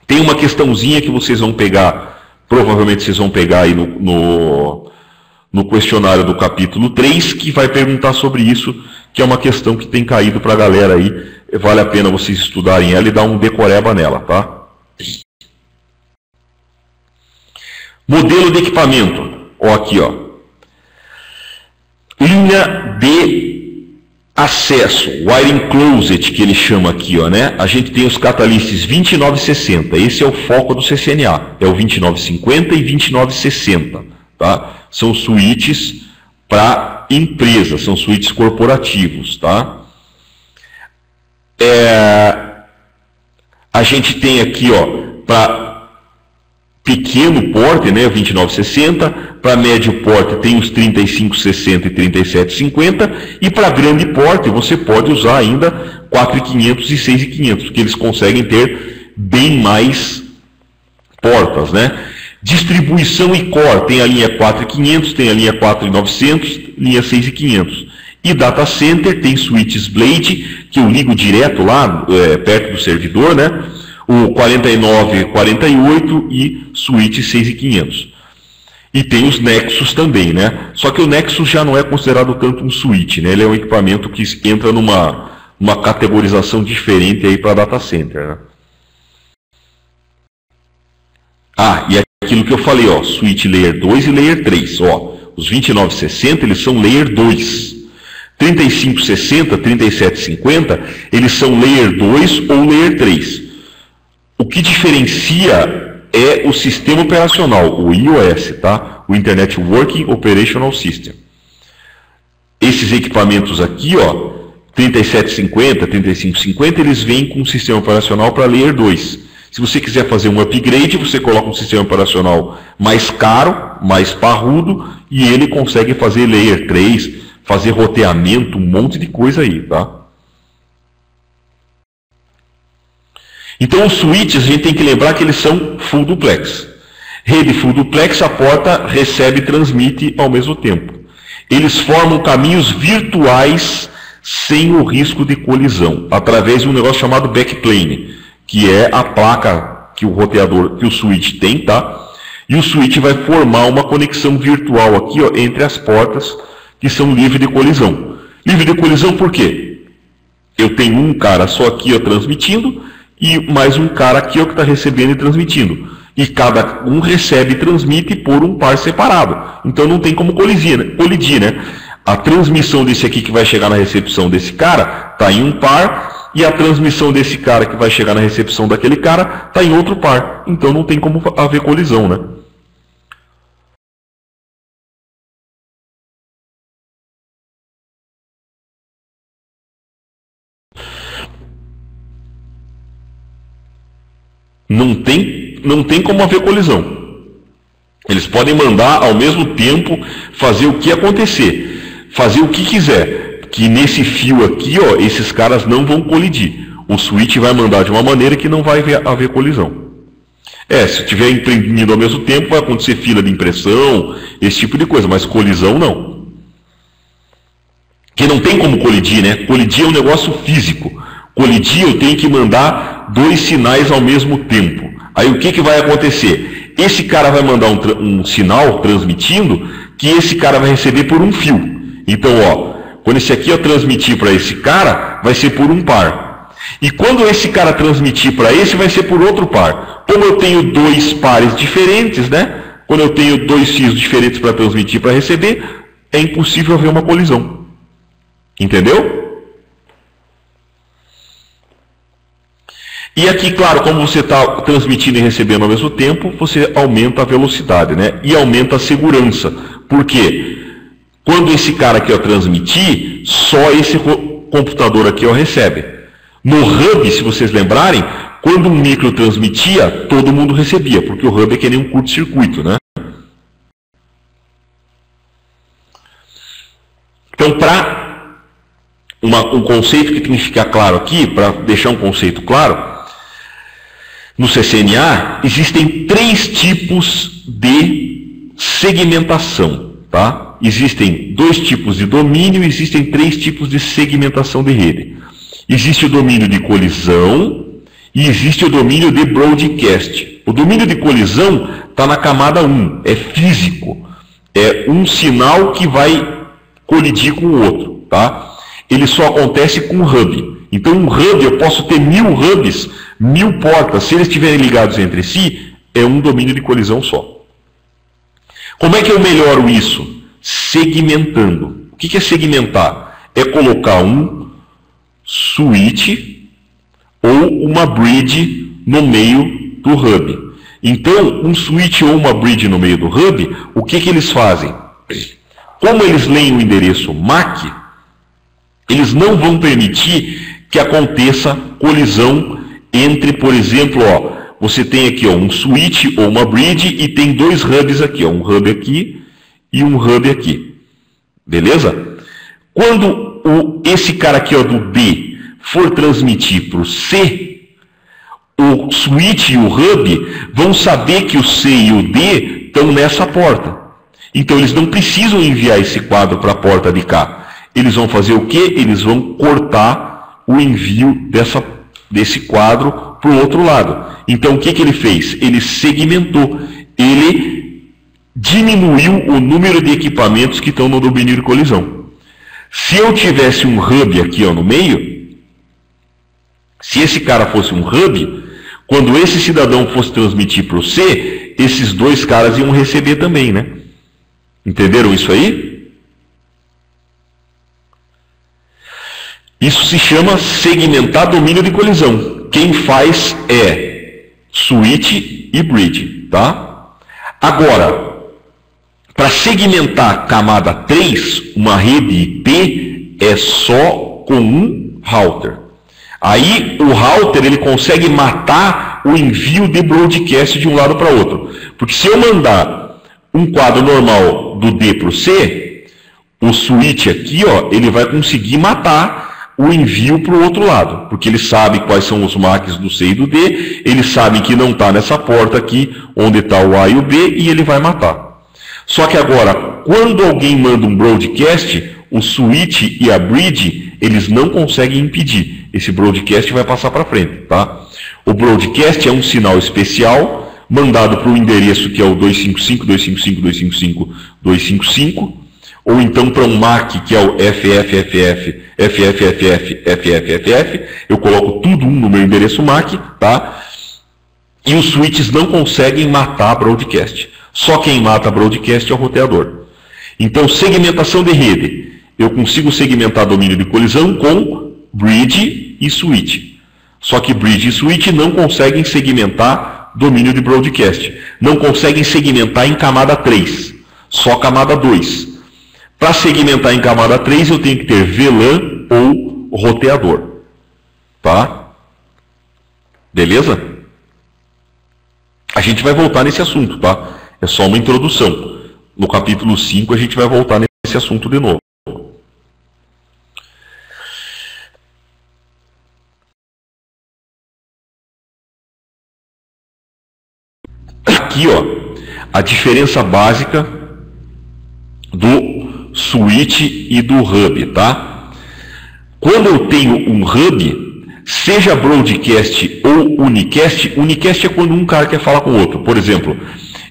Tem uma questãozinha que vocês vão pegar, provavelmente vocês vão pegar aí no questionário do capítulo 3, que vai perguntar sobre isso, que é uma questão que tem caído para a galera aí. Vale a pena vocês estudarem ela e dar um decoreba nela, tá? Modelo de equipamento. Ó, aqui, ó. Linha de acesso, wiring closet, que ele chama aqui, ó, né? A gente tem os catalysts 2960. Esse é o foco do CCNA. É o 2950 e 2960, tá? São switches para empresas, são switches corporativos, tá? A gente tem aqui, ó, para pequeno porte, né, 2960, para médio porte tem os 3560 e 3750, e para grande porte você pode usar ainda 4500 e 6500, porque eles conseguem ter bem mais portas, né? Distribuição e core, tem a linha 4500, tem a linha 4900, linha 6500. E data center tem switches Blade, que eu ligo direto lá, perto do servidor, né? O 4948 e switch 6500. E tem os Nexus também, né? Só que o Nexus já não é considerado tanto um switch, né? Ele é um equipamento que entra numa categorização diferente aí para data center, né? Ah, e aquilo que eu falei, ó, switch layer 2 e layer 3, ó. Os 2960, eles são layer 2. 3560, 3750, eles são layer 2 ou layer 3. O que diferencia é o sistema operacional, o IOS, tá? O Internet Working Operational System. Esses equipamentos aqui, ó, 3750, 3550, eles vêm com um sistema operacional para layer 2. Se você quiser fazer um upgrade, você coloca um sistema operacional mais caro, mais parrudo, e ele consegue fazer layer 3, fazer roteamento, um monte de coisa aí, tá? Então, os switches, a gente tem que lembrar que eles são full duplex. Rede full duplex, a porta recebe e transmite ao mesmo tempo. Eles formam caminhos virtuais sem o risco de colisão, através de um negócio chamado backplane, que é a placa que o roteador, que o switch tem, tá? E o switch vai formar uma conexão virtual aqui, ó, entre as portas, que são livres de colisão. Livre de colisão por quê? Eu tenho um cara só aqui, ó, transmitindo, e mais um cara aqui, ó, que está recebendo e transmitindo. E cada um recebe e transmite por um par separado. Então não tem como colidir, né? A transmissão desse aqui que vai chegar na recepção desse cara está em um par, e a transmissão desse cara que vai chegar na recepção daquele cara está em outro par. Então não tem como haver colisão, né? Não tem como haver colisão. Eles podem mandar ao mesmo tempo fazer o que acontecer, fazer o que quiser, que nesse fio aqui, ó, esses caras não vão colidir. O switch vai mandar de uma maneira que não vai haver colisão. Se tiver imprimindo ao mesmo tempo, vai acontecer fila de impressão, esse tipo de coisa, mas colisão não. Que não tem como colidir, né? Colidir é um negócio físico. Colidir eu tenho que mandar dois sinais ao mesmo tempo. Aí o que vai acontecer? Esse cara vai mandar um sinal transmitindo que esse cara vai receber por um fio. Então, quando esse aqui eu transmitir para esse cara, vai ser por um par. E quando esse cara transmitir para esse, vai ser por outro par. Como eu tenho dois pares diferentes, né? Quando eu tenho dois fios diferentes para transmitir e para receber, é impossível haver uma colisão. Entendeu? E aqui, claro, como você está transmitindo e recebendo ao mesmo tempo, você aumenta a velocidade, né? E aumenta a segurança. Por quê? Quando esse cara aqui transmitir, só esse computador aqui recebe. No hub, se vocês lembrarem, quando um micro transmitia, todo mundo recebia, porque o hub é que nem um curto-circuito, né? Então, para um conceito que tem que ficar claro aqui, para deixar um conceito claro, no CCNA existem 3 tipos de segmentação, tá? Existem 2 tipos de domínio, existem 3 tipos de segmentação de rede. Existe o domínio de colisão e existe o domínio de broadcast. O domínio de colisão está na camada 1, é físico. É um sinal que vai colidir com o outro, tá? Ele só acontece com o hub. Então um hub, eu posso ter 1000 hubs, 1000 portas, se eles estiverem ligados entre si, é um domínio de colisão só. Como é que eu melhoro isso? Segmentando. O que é segmentar? É colocar um switch ou uma bridge no meio do hub. Então, um switch ou uma bridge no meio do hub, o que eles fazem? Como eles leem o endereço MAC, eles não vão permitir que aconteça colisão entre, por exemplo, você tem aqui um switch ou uma bridge e tem 2 hubs aqui, um hub aqui e um hub aqui. Beleza? Quando esse cara aqui do D for transmitir para o C, o switch e o hub vão saber que o C e o D estão nessa porta. Então eles não precisam enviar esse quadro para a porta de cá. Eles vão fazer o quê? Eles vão cortar o envio desse quadro para o outro lado. Então o que ele fez? Ele segmentou. Ele diminuiu o número de equipamentos que estão no domínio de colisão. Se eu tivesse um hub aqui no meio, se esse cara fosse um hub, quando esse cidadão fosse transmitir para o C, esses 2 caras iam receber também, né? Entenderam isso aí? Isso se chama segmentar domínio de colisão. Quem faz é switch e bridge, tá? Agora, para segmentar camada 3, uma rede IP é só com um router. Aí o router ele consegue matar o envio de broadcast de um lado para outro. Porque se eu mandar um quadro normal do D para o C, o switch aqui, ele vai conseguir matar o envio para o outro lado, porque ele sabe quais são os MACs do C e do D, ele sabe que não está nessa porta aqui, onde está o A e o B, e ele vai matar. Só que agora, quando alguém manda um broadcast, o switch e a bridge, eles não conseguem impedir. Esse broadcast vai passar para frente, tá? O broadcast é um sinal especial, mandado para o endereço que é o 255.255.255, ou então para um MAC que é o FFFF, FFFF. Eu coloco tudo no meu endereço MAC, tá? E os switches não conseguem matar broadcast. Só quem mata broadcast é o roteador. Então, segmentação de rede. Eu consigo segmentar domínio de colisão com bridge e switch. Só que bridge e switch não conseguem segmentar domínio de broadcast. Não conseguem segmentar em camada 3, só camada 2. Para segmentar em camada 3, eu tenho que ter VLAN ou roteador. Tá? Beleza? A gente vai voltar nesse assunto, tá? É só uma introdução. No capítulo 5 a gente vai voltar nesse assunto de novo. aqui, ó, a diferença básica do switch e do hub, tá? Quando eu tenho um hub, seja broadcast ou unicast, unicast é quando um cara quer falar com o outro. Por exemplo,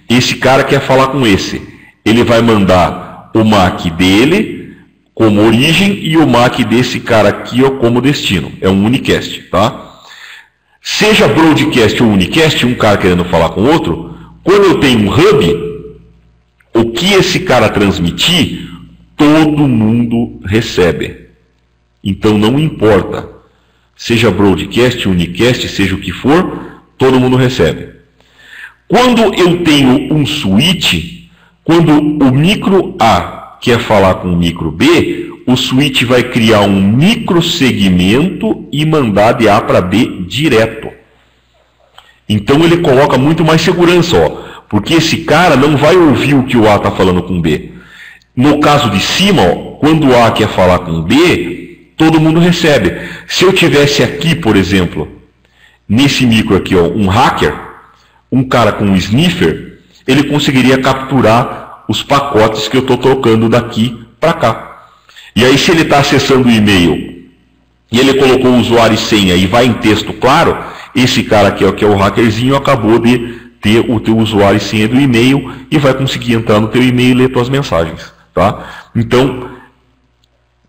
esse cara quer falar com esse. Ele vai mandar o MAC dele como origem e o MAC desse cara aqui, ó, como destino. É um unicast, tá? Seja broadcast ou unicast, um cara querendo falar com o outro, quando eu tenho um hub, o que esse cara transmitir, todo mundo recebe. Então não importa, seja broadcast, unicast, seja o que for, todo mundo recebe. Quando eu tenho um switch, quando o micro A quer falar com o micro B, o switch vai criar um microsegmento e mandar de A para B direto. Então ele coloca muito mais segurança, ó, porque esse cara não vai ouvir o que o A está falando com o B. No caso de cima, ó, quando o A quer falar com o B, todo mundo recebe. Se eu tivesse aqui, por exemplo, nesse micro aqui, ó, um hacker, um cara com um sniffer, ele conseguiria capturar os pacotes que eu estou trocando daqui para cá. E aí, se ele está acessando o e-mail e ele colocou o usuário e senha e vai em texto claro, esse cara aqui, ó, que é o hackerzinho, acabou de ter o teu usuário e senha do e-mail e vai conseguir entrar no teu e-mail e ler tuas mensagens, tá? Então,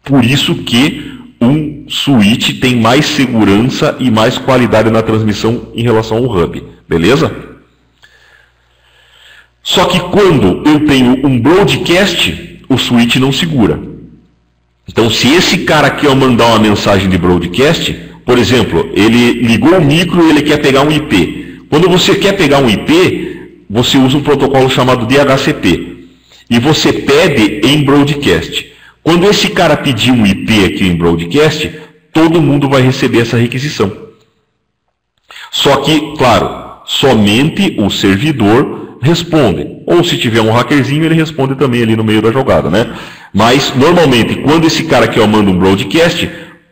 por isso que um switch tem mais segurança e mais qualidade na transmissão em relação ao hub, beleza? Só que quando eu tenho um broadcast, o switch não segura. Então, se esse cara aqui ao mandar uma mensagem de broadcast, por exemplo, ele ligou o micro e ele quer pegar um IP. Quando você quer pegar um IP, você usa um protocolo chamado DHCP. E você pede em broadcast. Quando esse cara pedir um IP aqui em broadcast, todo mundo vai receber essa requisição. Só que, claro, somente o servidor responde. Ou se tiver um hackerzinho, ele responde também ali no meio da jogada, né? Mas, normalmente, quando esse cara aqui manda um broadcast,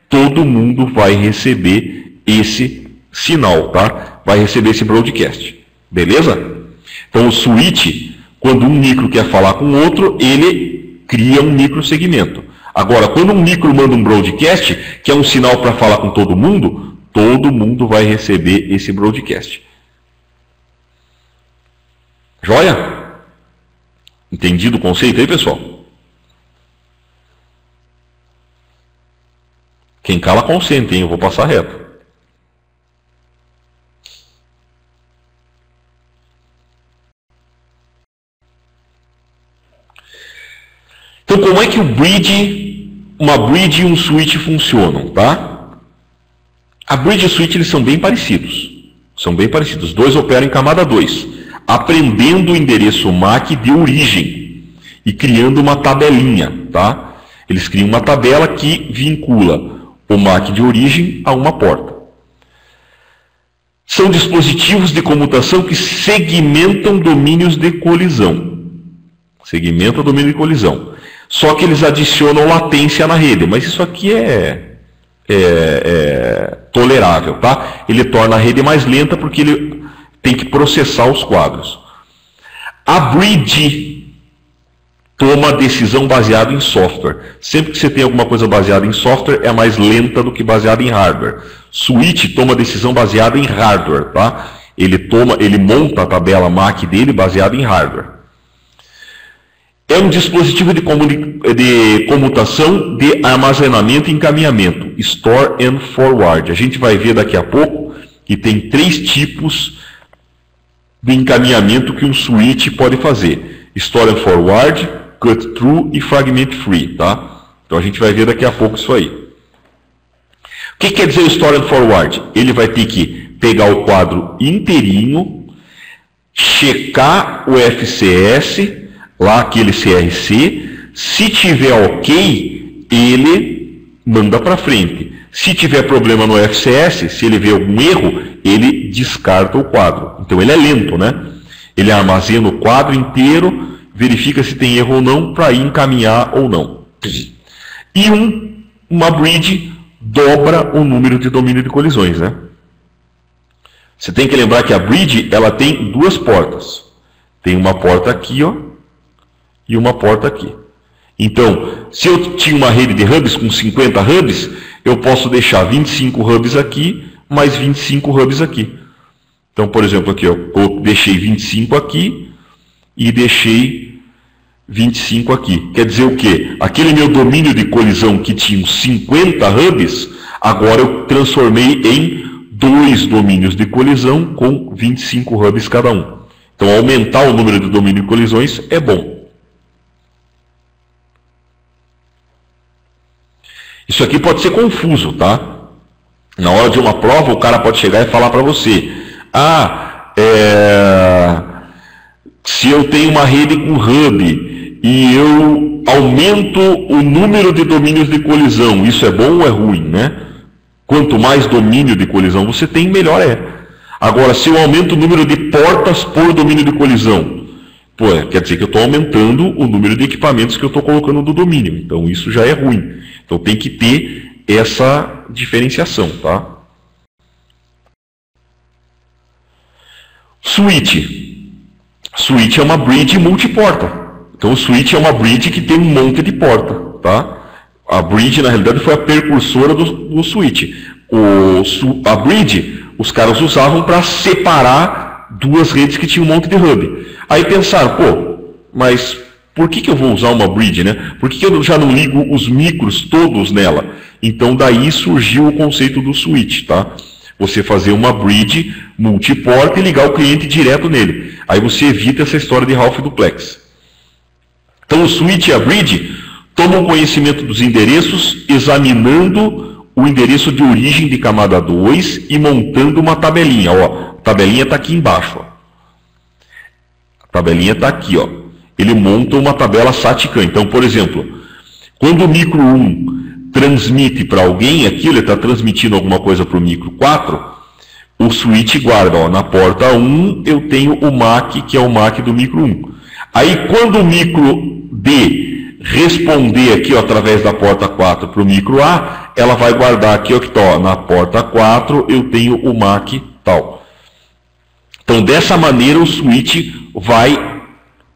todo mundo vai receber esse sinal, tá? Vai receber esse broadcast. Beleza? Então, o switch, quando um micro quer falar com o outro, ele cria um microsegmento. Agora, quando um micro manda um broadcast, que é um sinal para falar com todo mundo vai receber esse broadcast. Joia? Entendido o conceito aí, pessoal? Quem cala consente, hein? Eu vou passar reto. Então, como é que uma bridge e um switch funcionam, tá? A bridge e o switch, eles são bem parecidos. São bem parecidos. Os dois operam em camada 2, aprendendo o endereço MAC de origem e criando uma tabelinha, tá? Eles criam uma tabela que vincula o MAC de origem a uma porta. São dispositivos de comutação que segmentam domínios de colisão. Segmentam domínio de colisão. Só que eles adicionam latência na rede, mas isso aqui é tolerável, tá? Ele torna a rede mais lenta porque ele tem que processar os quadros. A bridge toma decisão baseada em software. Sempre que você tem alguma coisa baseada em software, é mais lenta do que baseada em hardware. Switch toma decisão baseada em hardware, tá? Ele monta a tabela MAC dele baseada em hardware. É um dispositivo de comutação de armazenamento e encaminhamento, Store and Forward. A gente vai ver daqui a pouco que tem 3 tipos de encaminhamento que um switch pode fazer: Store and Forward, Cut Through e Fragment Free, tá? Então a gente vai ver daqui a pouco isso aí. O que quer dizer o Store and Forward? Ele vai ter que pegar o quadro inteirinho, checar o FCS, lá aquele CRC, se tiver ok, ele manda para frente. Se tiver problema no FCS, se ele vê algum erro, ele descarta o quadro. Então ele é lento, né? Ele armazena o quadro inteiro, verifica se tem erro ou não, para ir encaminhar ou não. E uma bridge dobra o número de domínio de colisões, né? Você tem que lembrar que a bridge, ela tem duas portas. Tem uma porta aqui, ó, e uma porta aqui. Então, se eu tinha uma rede de hubs com 50 hubs, eu posso deixar 25 hubs aqui, mais 25 hubs aqui. Então, por exemplo, aqui, ó, eu deixei 25 aqui e deixei 25 aqui. Quer dizer o quê? Aquele meu domínio de colisão que tinha 50 hubs, agora eu transformei em 2 domínios de colisão com 25 hubs cada um. Então, aumentar o número de domínios de colisões é bom. Isso aqui pode ser confuso, tá? Na hora de uma prova, o cara pode chegar e falar para você: se eu tenho uma rede com hub e eu aumento o número de domínios de colisão, isso é bom ou é ruim, né? Quanto mais domínio de colisão você tem, melhor é. Agora, se eu aumento o número de portas por domínio de colisão, quer dizer que eu estou aumentando o número de equipamentos que eu estou colocando no domínio. Então, isso já é ruim. Então, tem que ter essa diferenciação, tá? Switch. Switch é uma bridge multiporta. Então, o switch é uma bridge que tem um monte de porta, tá? A bridge, na realidade, foi a precursora do switch. A bridge, os caras usavam para separar duas redes que tinham um monte de hub. Aí pensaram, mas por que eu vou usar uma bridge, né? Por que eu já não ligo os micros todos nela? Então, daí surgiu o conceito do switch, tá? Você fazer uma bridge multiporta e ligar o cliente direto nele. Aí você evita essa história de half duplex. Então, o switch e a bridge tomam conhecimento dos endereços, examinando o endereço de origem de camada 2 e montando uma tabelinha. Ó, a tabelinha está aqui embaixo. Ó. A tabelinha está aqui. Ó. Ele monta uma tabela SAT-CAN. Então, por exemplo, quando o micro 1 transmite para alguém, aqui ele está transmitindo alguma coisa para o micro 4, o switch guarda. Ó, na porta 1 eu tenho o MAC, que é o MAC do micro 1. Aí, quando o micro D responder aqui, ó, através da porta 4 para o micro A, ela vai guardar aqui, ó, que tá, ó, na porta 4 eu tenho o MAC tal. Então, dessa maneira, o switch vai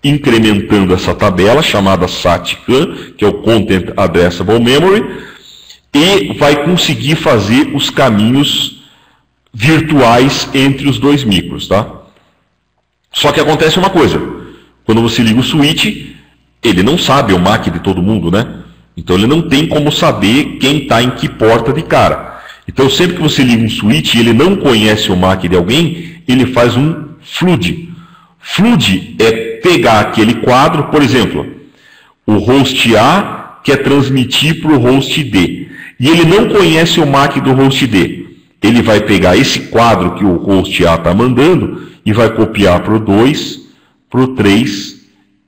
incrementando essa tabela, chamada SAT-CAN, que é o Content Addressable Memory, e vai conseguir fazer os caminhos virtuais entre os dois micros, tá? Só que acontece uma coisa, quando você liga o switch, ele não sabe o MAC de todo mundo, né? Então ele não tem como saber quem está em que porta de cara. Então sempre que você liga um switch e ele não conhece o MAC de alguém, ele faz um flood. Flood é pegar aquele quadro, por exemplo, o host A quer transmitir para o host D. E ele não conhece o MAC do host D. Ele vai pegar esse quadro que o host A está mandando e vai copiar para o 2, para o 3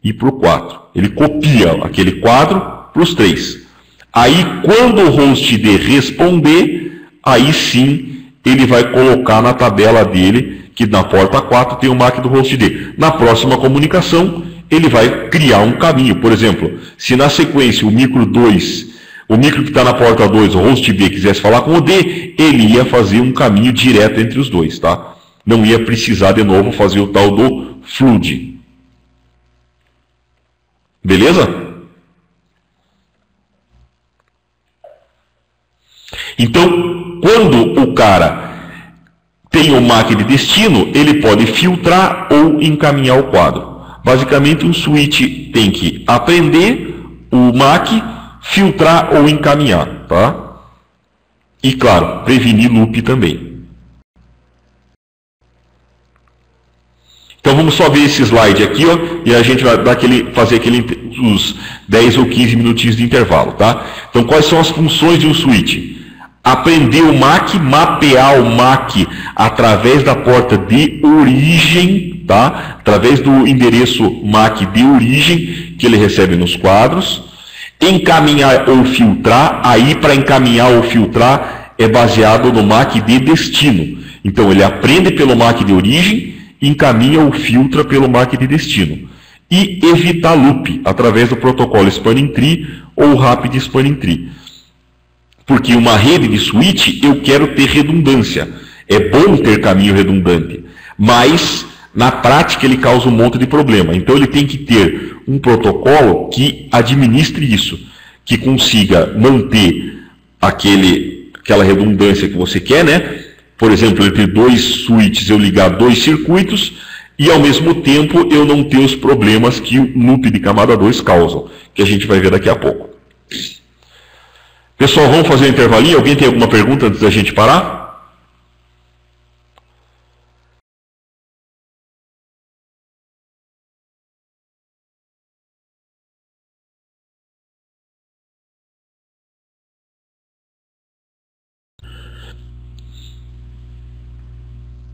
e para o 4. Ele copia aquele quadro para os 3. Aí, quando o host D responder, aí sim ele vai colocar na tabela dele, que na porta 4 tem o MAC do host D. Na próxima comunicação, ele vai criar um caminho. Por exemplo, se na sequência o micro 2, o micro que está na porta 2, o host B, quisesse falar com o D, ele ia fazer um caminho direto entre os dois, tá? Não ia precisar de novo fazer o tal do flood. Beleza? Então, quando o cara tem o MAC de destino, ele pode filtrar ou encaminhar o quadro. Basicamente, um switch tem que aprender o MAC, filtrar ou encaminhar, tá? E, claro, prevenir loop também. Então vamos só ver esse slide aqui, ó, e a gente vai dar fazer os 10 ou 15 minutinhos de intervalo, tá? Então quais são as funções de um switch? Aprender o MAC, mapear o MAC através da porta de origem, tá? Através do endereço MAC de origem que ele recebe nos quadros. Encaminhar ou filtrar, aí para encaminhar ou filtrar é baseado no MAC de destino. Então ele aprende pelo MAC de origem, encaminha ou filtra pelo MAC de destino. E evitar loop, através do protocolo Spanning Tree ou Rapid Spanning Tree. Porque uma rede de switch, eu quero ter redundância. É bom ter caminho redundante, mas na prática ele causa um monte de problema. Então ele tem que ter um protocolo que administre isso, que consiga manter aquela redundância que você quer, né? Por exemplo, entre 2 switches eu ligar 2 circuitos e ao mesmo tempo eu não ter os problemas que o loop de camada 2 causam, que a gente vai ver daqui a pouco. Pessoal, vamos fazer um intervalinho? Alguém tem alguma pergunta antes da gente parar?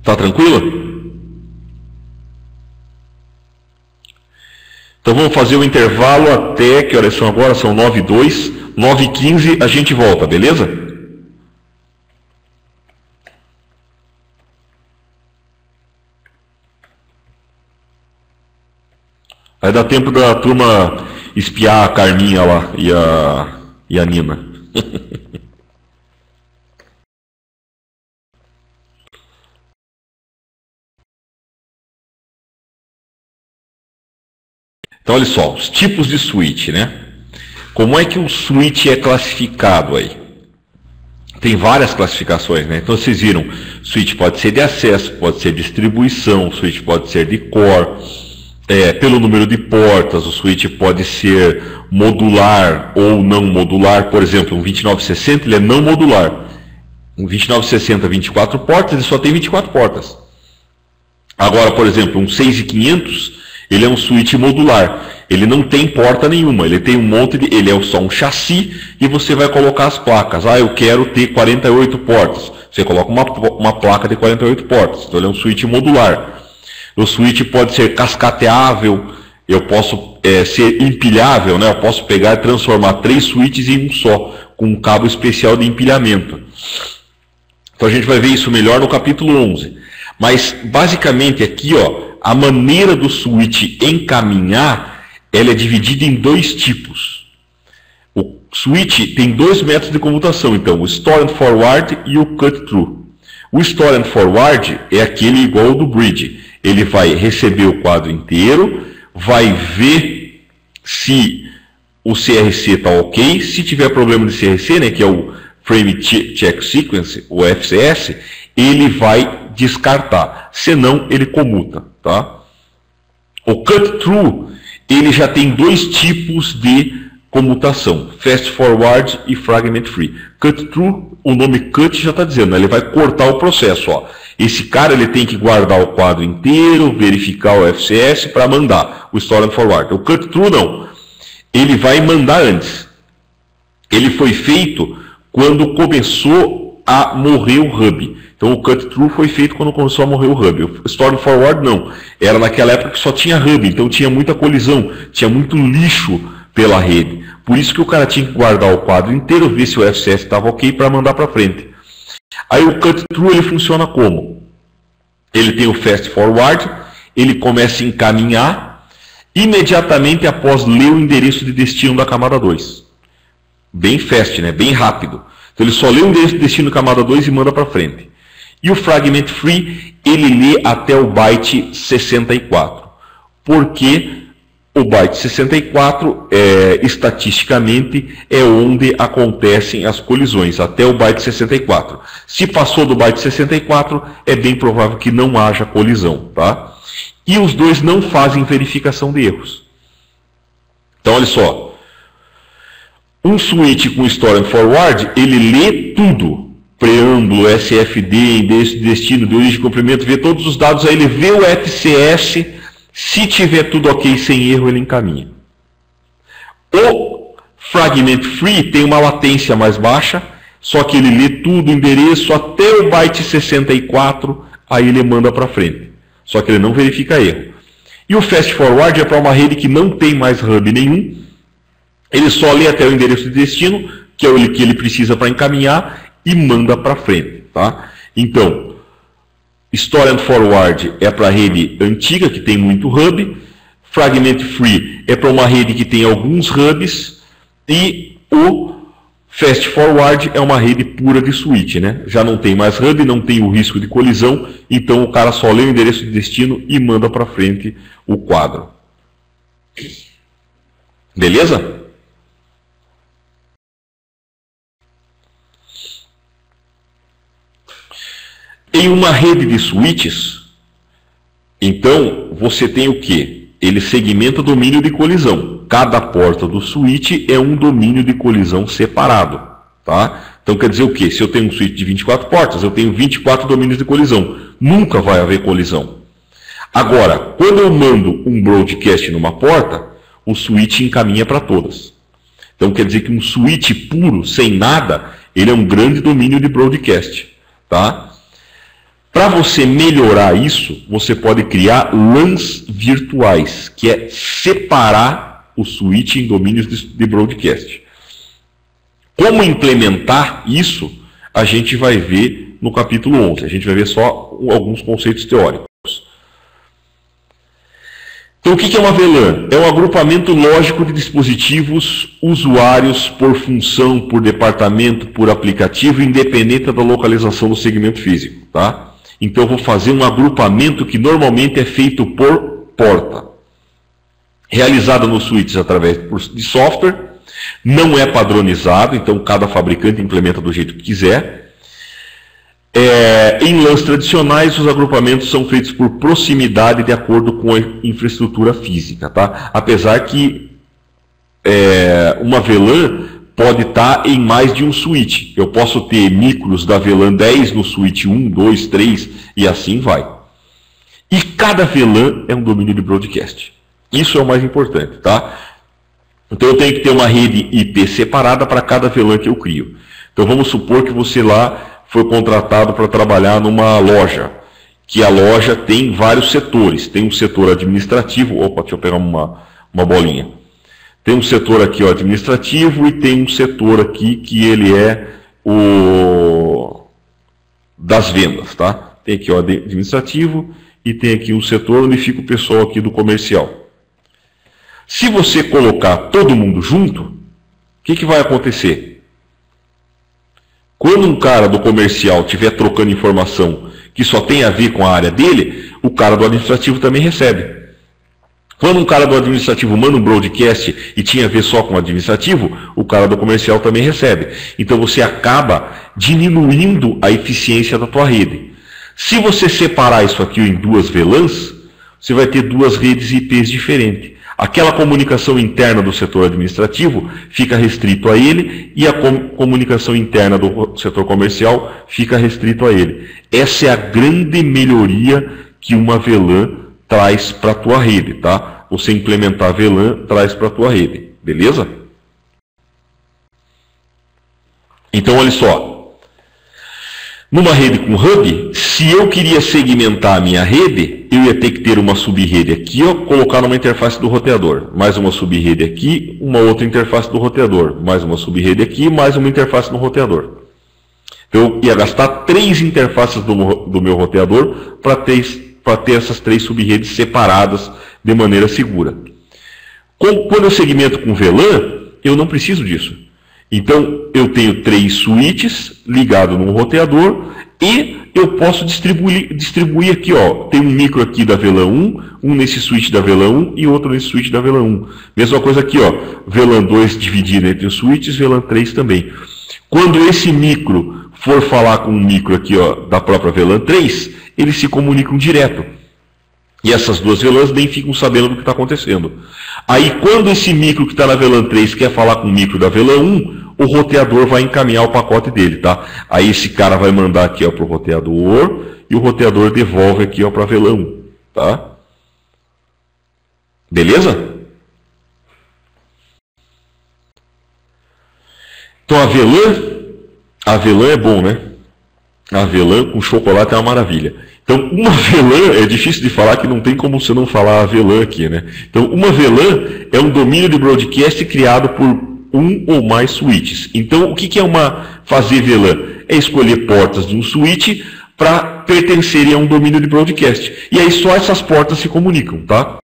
Tá tranquilo? Então vamos fazer o intervalo até, que horas são agora? São 9h02, 9h15 a gente volta, beleza? Vai dar tempo da turma espiar a Carminha lá e a Nina. Então, olha só, os tipos de switch, né? Como é que o switch é classificado aí? Tem várias classificações, né? Então, vocês viram, switch pode ser de acesso, pode ser de distribuição, switch pode ser de core, pelo número de portas, o switch pode ser modular ou não modular. Por exemplo, um 2960 ele é não modular. Um 2960 24 portas, ele só tem 24 portas. Agora, por exemplo, um 6500 ele é um switch modular, ele não tem porta nenhuma, ele tem um monte de... ele é só um chassi e você vai colocar as placas. Ah, eu quero ter 48 portas. Você coloca uma placa de 48 portas, então ele é um switch modular. O switch pode ser cascateável, eu posso ser empilhável, né? Eu posso pegar e transformar 3 switches em um só, com um cabo especial de empilhamento. Então a gente vai ver isso melhor no capítulo 11. Mas basicamente aqui, ó, a maneira do switch encaminhar, ela é dividida em 2 tipos. O switch tem 2 métodos de comutação, então, o store and forward e o cut through. O store and forward é aquele igual ao do bridge. Ele vai receber o quadro inteiro, vai ver se o CRC está ok. Se tiver problema de CRC, né, que é o Frame Check Sequence, o FCS, ele vai descartar, senão ele comuta, tá? O cut through, ele já tem 2 tipos de comutação, fast forward e fragment free. Cut through, o nome cut já está dizendo, né? Ele vai cortar o processo, ó. Esse cara ele tem que guardar o quadro inteiro, verificar o FCS para mandar o store and forward. O cut through não, ele vai mandar antes. Ele foi feito quando começou a morrer o hub. Então o cut through foi feito quando começou a morrer o hub. O store forward não. Era naquela época que só tinha hub, então tinha muita colisão, tinha muito lixo pela rede. Por isso que o cara tinha que guardar o quadro inteiro, ver se o FCS estava ok para mandar para frente. Aí o cut through ele funciona como? Ele tem o fast forward, ele começa a encaminhar imediatamente após ler o endereço de destino da camada 2. Bem fast, né? Bem rápido. Então ele só lê o endereço de destino da camada 2 e manda para frente. E o fragment free, ele lê até o byte 64. Porque o byte 64, estatisticamente, é onde acontecem as colisões, até o byte 64. Se passou do byte 64, é bem provável que não haja colisão, tá? E os dois não fazem verificação de erros. Então, olha só. Um switch com store and forward, ele lê tudo. Preâmbulo, SFD, endereço de destino, de origem e comprimento, vê todos os dados, aí ele vê o FCS, se tiver tudo ok, sem erro, ele encaminha. O fragment free tem uma latência mais baixa, só que ele lê tudo, o endereço, até o byte 64, aí ele manda para frente. Só que ele não verifica erro. E o fast forward é para uma rede que não tem mais hub nenhum, ele só lê até o endereço de destino, que é o que ele precisa para encaminhar, e manda para frente, tá? Então, store and forward é para a rede antiga, que tem muito hub, fragment free é para uma rede que tem alguns hubs, e o Fast Forward é uma rede pura de switch, né? Já não tem mais hub, não tem o risco de colisão, então o cara só lê o endereço de destino e manda para frente o quadro. Beleza? Em uma rede de switches, então você tem o quê? Ele segmenta domínio de colisão. Cada porta do switch é um domínio de colisão separado, tá? Então quer dizer o quê? Se eu tenho um switch de 24 portas, eu tenho 24 domínios de colisão. Nunca vai haver colisão. Agora, quando eu mando um broadcast numa porta, o switch encaminha para todas. Então quer dizer que um switch puro, sem nada, ele é um grande domínio de broadcast, tá? Para você melhorar isso, você pode criar LANs virtuais, que é separar o switch em domínios de broadcast. Como implementar isso, a gente vai ver no capítulo 11. A gente vai ver só alguns conceitos teóricos. Então, o que é uma VLAN? É um agrupamento lógico de dispositivos usuários por função, por departamento, por aplicativo, independente da localização do segmento físico, tá? Então, eu vou fazer um agrupamento que normalmente é feito por porta. Realizado nos switches através de software. Não é padronizado, então cada fabricante implementa do jeito que quiser. Em LANs tradicionais, os agrupamentos são feitos por proximidade de acordo com a infraestrutura física, tá? Apesar que uma VLAN pode estar em mais de um switch. Eu posso ter micros da VLAN 10 no switch 1, 2, 3 e assim vai. E cada VLAN é um domínio de broadcast. Isso é o mais importante, tá? Então eu tenho que ter uma rede IP separada para cada VLAN que eu crio. Então vamos supor que você lá foi contratado para trabalhar numa loja, que a loja tem vários setores. Tem um setor administrativo, opa, deixa eu pegar uma bolinha. Tem um setor aqui administrativo e tem um setor aqui que ele é o das vendas, tá? Tem aqui o administrativo e tem aqui um setor onde fica o pessoal aqui do comercial. Se você colocar todo mundo junto, o que vai acontecer? Quando um cara do comercial estiver trocando informação que só tem a ver com a área dele, o cara do administrativo também recebe. Quando um cara do administrativo manda um broadcast e tinha a ver só com o administrativo, o cara do comercial também recebe. Então você acaba diminuindo a eficiência da tua rede. Se você separar isso aqui em duas VLANs, você vai ter duas redes IPs diferentes. Aquela comunicação interna do setor administrativo fica restrito a ele e a comunicação interna do setor comercial fica restrito a ele. Essa é a grande melhoria que uma VLAN traz para a tua rede, tá? Você implementar a VLAN traz para a tua rede, beleza? Então, olha só. Numa rede com hub, se eu queria segmentar a minha rede, eu ia ter que ter uma sub-rede aqui, ó, colocar numa interface do roteador. Mais uma sub-rede aqui, uma outra interface do roteador. Mais uma sub-rede aqui, mais uma interface no roteador. Eu ia gastar 3 interfaces do meu roteador para ter essas 3 sub-redes separadas de maneira segura. Quando eu segmento com VLAN, eu não preciso disso. Então, eu tenho 3 switches ligados num roteador e eu posso distribuir aqui, ó. Tem um micro aqui da VLAN 1, um nesse switch da VLAN 1 e outro nesse switch da VLAN 1. Mesma coisa aqui, ó. VLAN 2 dividido entre os switches, VLAN 3 também. Quando esse micro for falar com um micro aqui, ó, da própria VLAN 3, eles se comunicam direto. E essas duas VLANs nem ficam sabendo do que está acontecendo. Aí, quando esse micro que está na VLAN 3 quer falar com o micro da VLAN 1, o roteador vai encaminhar o pacote dele, tá? Aí esse cara vai mandar aqui para o roteador e o roteador devolve aqui para a VLAN 1, tá? Beleza? Então a VLAN é bom, né? A VLAN com chocolate é uma maravilha. Então, uma VLAN, é difícil de falar que não tem como você não falar a VLAN aqui, né? Então, uma VLAN é um domínio de broadcast criado por um ou mais switches. Então, o que é fazer VLAN? É escolher portas de um switch para pertencerem a um domínio de broadcast. E aí só essas portas se comunicam, tá?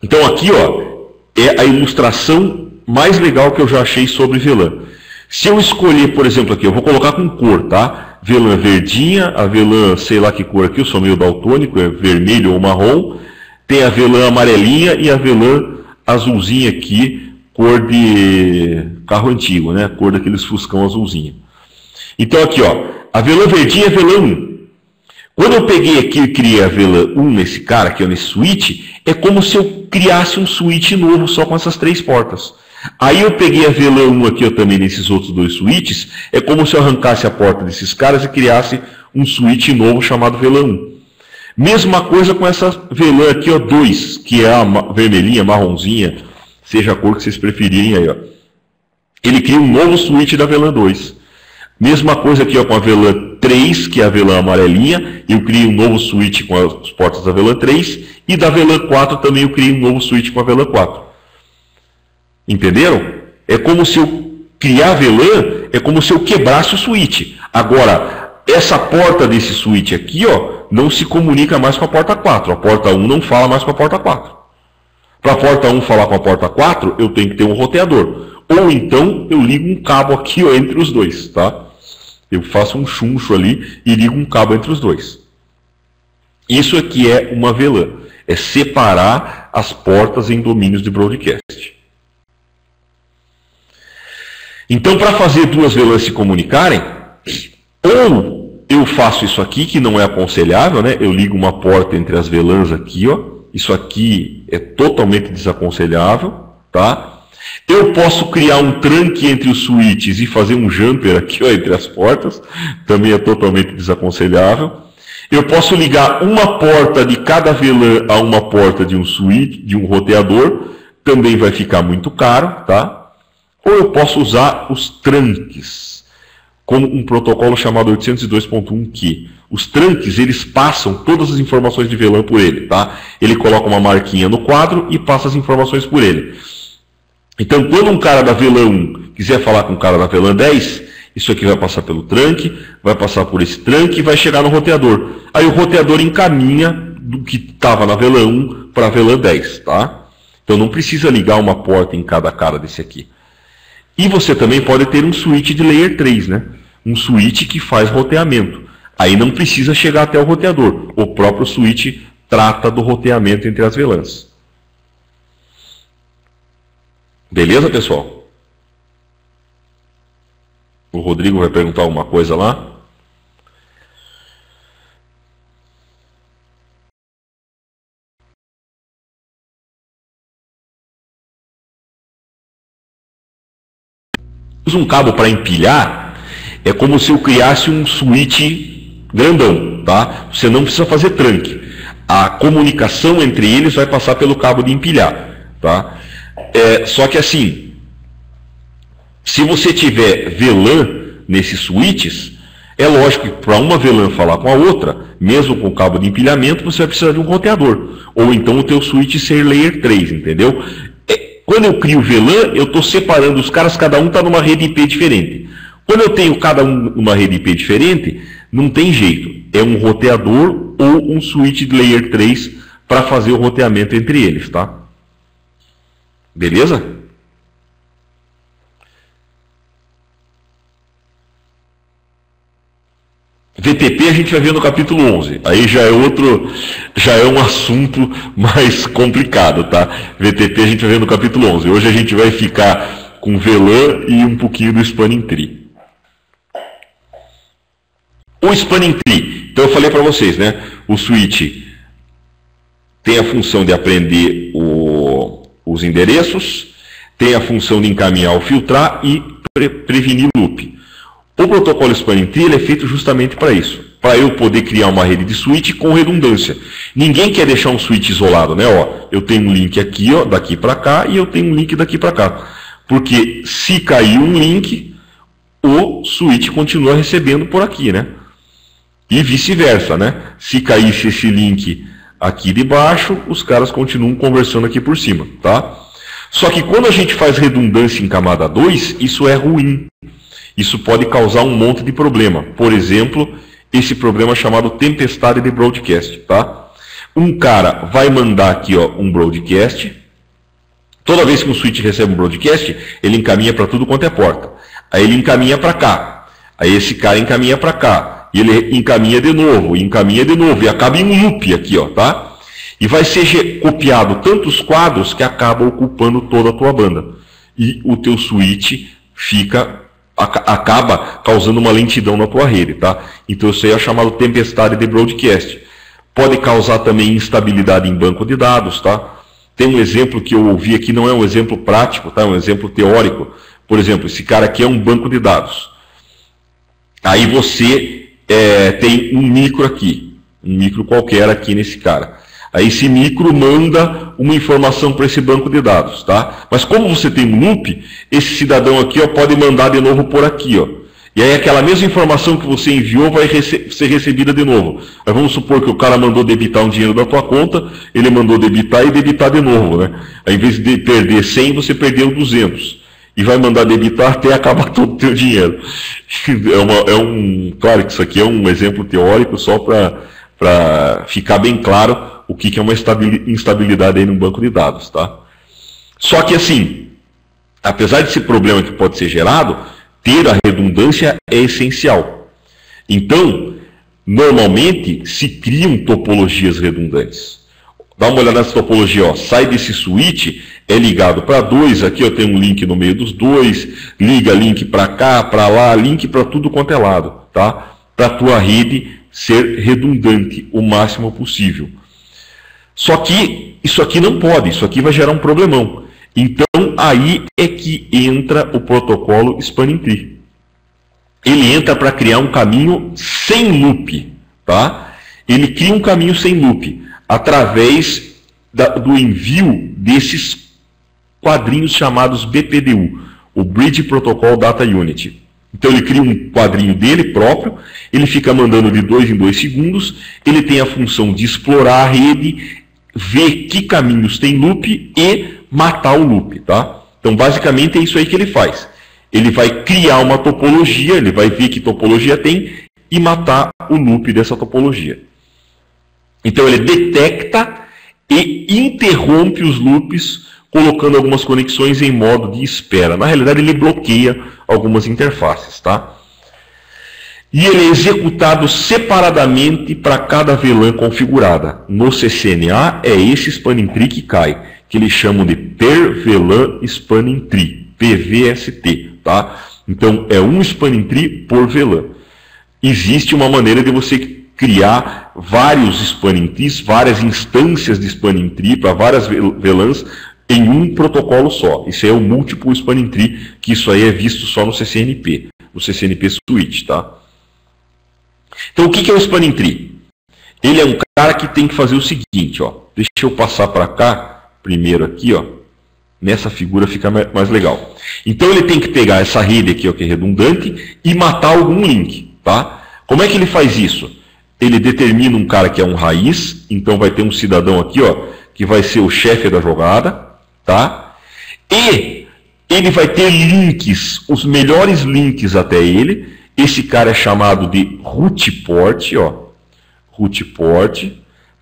Então, aqui, ó, é a ilustração mais legal que eu já achei sobre VLAN. Se eu escolher, por exemplo, aqui, eu vou colocar com cor, tá? VLAN verdinha, a VLAN, sei lá que cor aqui, eu sou meio daltônico, é vermelho ou marrom. Tem a VLAN amarelinha e a VLAN azulzinha aqui, cor de carro antigo, né? Cor daqueles Fuscão azulzinho. Então aqui, ó, a VLAN verdinha é VLAN 1. Quando eu peguei aqui e criei a VLAN 1 nesse cara aqui, ó, nesse switch, é como se eu criasse um switch novo só com essas 3 portas. Aí eu peguei a VLAN 1 aqui, ó, também nesses outros 2 switches, é como se eu arrancasse a porta desses caras e criasse um switch novo chamado VLAN 1. Mesma coisa com essa VLAN aqui, ó, 2, que é a vermelhinha, marronzinha, seja a cor que vocês preferirem aí, ó. Ele cria um novo switch da VLAN 2. Mesma coisa aqui, ó, com a VLAN 3, que é a VLAN amarelinha, eu crio um novo switch com as portas da VLAN 3, e da VLAN 4 também eu crio um novo switch com a VLAN 4. Entenderam? É como se eu criar VLAN, é como se eu quebrasse o switch. Agora, essa porta desse switch aqui, ó, não se comunica mais com a porta 4. A porta 1 não fala mais com a porta 4. Para a porta 1 falar com a porta 4, eu tenho que ter um roteador. Ou então, eu ligo um cabo aqui, ó, entre os dois, tá? Eu faço um chuncho ali e ligo um cabo entre os dois. Isso aqui é uma VLAN. É separar as portas em domínios de broadcast. Então, para fazer 2 VLANs se comunicarem, ou eu faço isso aqui, que não é aconselhável, né? Eu ligo uma porta entre as VLANs aqui, ó. Isso aqui é totalmente desaconselhável, tá? Eu posso criar um tranque entre os switches e fazer um jumper aqui, ó, entre as portas. Também é totalmente desaconselhável. Eu posso ligar uma porta de cada VLAN a uma porta de um switch, de um roteador. Também vai ficar muito caro, tá? Ou eu posso usar os tranques, como um protocolo chamado 802.1Q. Os tranques, eles passam todas as informações de VLAN por ele, tá? Ele coloca uma marquinha no quadro e passa as informações por ele. Então, quando um cara da VLAN 1 quiser falar com um cara da VLAN 10, isso aqui vai passar pelo tranque, vai passar por esse tranque e vai chegar no roteador. Aí o roteador encaminha do que estava na VLAN 1 para a VLAN 10, tá? Então não precisa ligar uma porta em cada cara desse aqui. E você também pode ter um switch de layer 3, né? Um switch que faz roteamento. Aí não precisa chegar até o roteador. O próprio switch trata do roteamento entre as VLANs. Beleza, pessoal? O Rodrigo vai perguntar alguma coisa lá? Um cabo para empilhar é como se eu criasse um switch grandão, tá? Você não precisa fazer tranque. A comunicação entre eles vai passar pelo cabo de empilhar, tá? Só que assim, se você tiver VLAN nesses switches, é lógico que para uma VLAN falar com a outra, mesmo com o cabo de empilhamento, você vai precisar de um roteador. Ou então o teu switch ser layer 3, entendeu? Quando eu crio VLAN, eu estou separando os caras, cada um está numa rede IP diferente. Quando eu tenho cada um numa rede IP diferente, não tem jeito. É um roteador ou um switch de layer 3 para fazer o roteamento entre eles, tá? Beleza? VTP a gente vai ver no capítulo 11. Aí já é um assunto mais complicado, tá? VTP a gente vai ver no capítulo 11. Hoje a gente vai ficar com VLAN e um pouquinho do Spanning Tree. O Spanning Tree, então eu falei para vocês, né? O switch tem a função de aprender os endereços, tem a função de encaminhar ou filtrar e prevenir loop. O protocolo Spanning Tree ele é feito justamente para isso, para eu poder criar uma rede de switch com redundância. Ninguém quer deixar um switch isolado, né? Ó, eu tenho um link aqui, ó, daqui para cá, e eu tenho um link daqui para cá. Porque se cair um link, o switch continua recebendo por aqui, né? E vice-versa, né? Se caísse esse link aqui de baixo, os caras continuam conversando aqui por cima, tá? Só que quando a gente faz redundância em camada 2, isso é ruim. Isso pode causar um monte de problema. Por exemplo, esse problema chamado tempestade de broadcast, tá? Um cara vai mandar aqui, ó, um broadcast, Toda vez que um switch recebe um broadcast, ele encaminha para tudo quanto é porta. Aí ele encaminha para cá. Aí esse cara encaminha para cá. E ele encaminha de novo, e acaba em um loop aqui, ó, tá? E vai ser copiado tantos quadros que acaba ocupando toda a tua banda. E o teu switch acaba causando uma lentidão na tua rede, tá? Então isso aí é chamado tempestade de broadcast. Pode causar também instabilidade em banco de dados, tá? Tem um exemplo que eu ouvi aqui, não é um exemplo prático, tá? É um exemplo teórico. Por exemplo, esse cara aqui é um banco de dados. Aí você tem um micro aqui, um micro qualquer aqui nesse cara. Aí esse micro manda uma informação para esse banco de dados, tá? Mas como você tem um loop, esse cidadão aqui, ó, pode mandar de novo por aqui, ó. E aí aquela mesma informação que você enviou vai ser recebida de novo. Aí vamos supor que o cara mandou debitar um dinheiro da tua conta, ele mandou debitar e debitar de novo, né? Aí, em vez de perder 100, você perdeu 200. E vai mandar debitar até acabar todo o teu dinheiro. Claro que isso aqui é um exemplo teórico só para ficar bem claro o que é uma instabilidade aí no banco de dados, tá? Só que assim, apesar desse problema que pode ser gerado, ter a redundância é essencial. Então, normalmente se criam topologias redundantes. Dá uma olhada nessa topologia, ó. Sai desse switch, é ligado para dois, aqui eu tenho um link no meio dos dois, liga link para cá, para lá, link para tudo quanto é lado, tá? Para a tua rede ser redundante o máximo possível. Só que isso aqui não pode, isso aqui vai gerar um problemão. Então aí é que entra o protocolo Spanning Tree. Ele entra para criar um caminho sem loop, tá? Ele cria um caminho sem loop através do envio desses quadrinhos chamados BPDU, o Bridge Protocol Data Unit. Então ele cria um quadrinho dele próprio, ele fica mandando de 2 em 2 segundos, ele tem a função de explorar a rede, ver que caminhos tem loop e matar o loop, tá? Então basicamente é isso aí que ele faz. Ele vai criar uma topologia, ele vai ver que topologia tem e matar o loop dessa topologia. Então ele detecta e interrompe os loops, colocando algumas conexões em modo de espera. Na realidade ele bloqueia algumas interfaces, tá? E ele é executado separadamente para cada VLAN configurada. No CCNA é esse Spanning Tree que cai, que eles chamam de Per VLAN Spanning Tree, PVST, tá? Então é um Spanning Tree por VLAN. Existe uma maneira de você criar vários Spanning Trees, várias instâncias de Spanning Tree para várias VLANs em um protocolo só. Isso aí é o Multiple Spanning Tree, que isso aí é visto só no CCNP, no CCNP Switch, tá? Então o que é o Spanning Tree? Ele é um cara que tem que fazer o seguinte, ó. Deixa eu passar para cá, primeiro aqui, ó. Nessa figura fica mais legal. Então ele tem que pegar essa rede aqui, ó, que é redundante, e matar algum link, tá? Como é que ele faz isso? Ele determina um cara que é um raiz, então vai ter um cidadão aqui, ó, que vai ser o chefe da jogada, tá? E ele vai ter links, os melhores links até ele. Esse cara é chamado de root port, ó. Root port.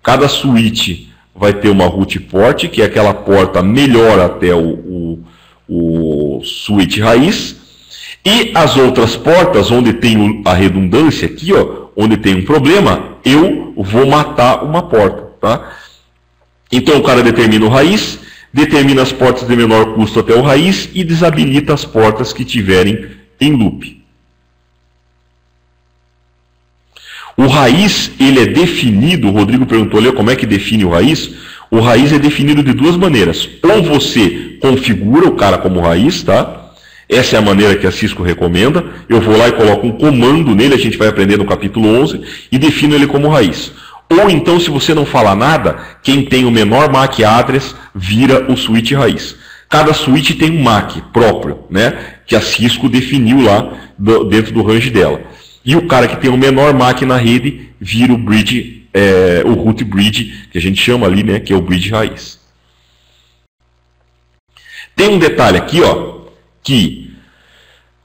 Cada switch vai ter uma root port, que é aquela porta melhor até o switch raiz. E as outras portas, onde tem a redundância aqui, ó, onde tem um problema, eu vou matar uma porta, tá? Então o cara determina o raiz, determina as portas de menor custo até o raiz e desabilita as portas que tiverem em loop. O raiz, ele é definido, o Rodrigo perguntou ali como é que define o raiz. O raiz é definido de duas maneiras. Ou você configura o cara como raiz, tá? Essa é a maneira que a Cisco recomenda. Eu vou lá e coloco um comando nele, a gente vai aprender no capítulo 11, e defino ele como raiz. Ou então, se você não falar nada, quem tem o menor MAC address vira o switch raiz. Cada switch tem um MAC próprio, né? Que a Cisco definiu lá dentro do range dela. E o cara que tem o menor MAC na rede vira o bridge, o root bridge, que a gente chama ali, né? Que é o bridge raiz. Tem um detalhe aqui, ó, que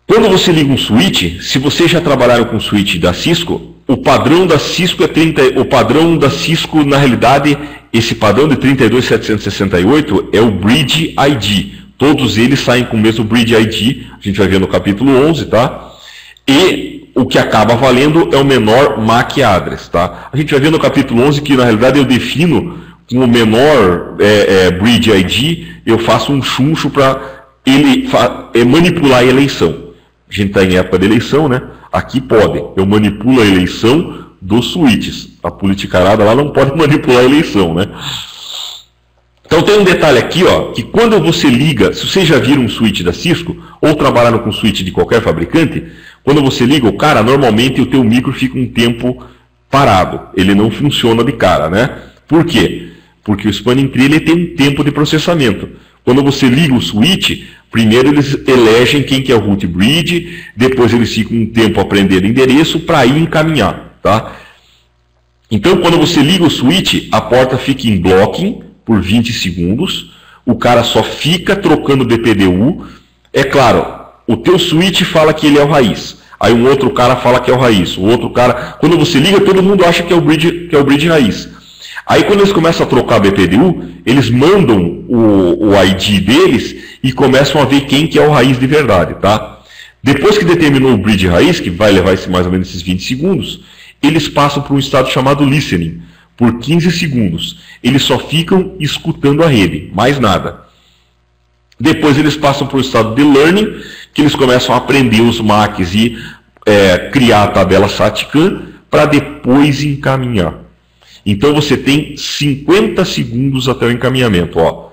Quando você liga um switch, se vocês já trabalharam com switch da Cisco, o padrão da Cisco é 30, o padrão da Cisco, na realidade, esse padrão de 32768 é o Bridge ID. Todos eles saem com o mesmo Bridge ID, a gente vai ver no capítulo 11, tá? E o que acaba valendo é o menor MAC address, tá? A gente vai ver no capítulo 11 que, na realidade, eu defino com o menor Bridge ID, eu faço um chuncho para ele manipular a eleição. A gente está em época de eleição, né? Aqui pode. Eu manipulo a eleição dos switches. A politicarada lá não pode manipular a eleição, né? Então tem um detalhe aqui, ó, que quando você liga, se vocês já viram um switch da Cisco, ou trabalharam com switch de qualquer fabricante, quando você liga o cara, normalmente o teu micro fica um tempo parado. Ele não funciona de cara, né? Por quê? Porque o Spanning Tree ele tem um tempo de processamento. Quando você liga o switch, primeiro eles elegem quem que é o root bridge, depois eles ficam um tempo aprendendo endereço para ir encaminhar, tá? Então, quando você liga o switch, a porta fica em blocking por 20 segundos, o cara só fica trocando BPDU. É claro, o teu switch fala que ele é o raiz, aí um outro cara fala que é o raiz, o outro cara... Quando você liga, todo mundo acha que é o bridge raiz. Aí quando eles começam a trocar BPDU, eles mandam o ID deles e começam a ver quem que é o raiz de verdade, tá? Depois que determinou o bridge raiz, que vai levar mais ou menos esses 20 segundos, eles passam para um estado chamado listening, por 15 segundos. Eles só ficam escutando a rede, mais nada. Depois eles passam para o estado de learning, que eles começam a aprender os MACs e criar a tabela SATCAM para depois encaminhar. Então você tem 50 segundos até o encaminhamento, ó.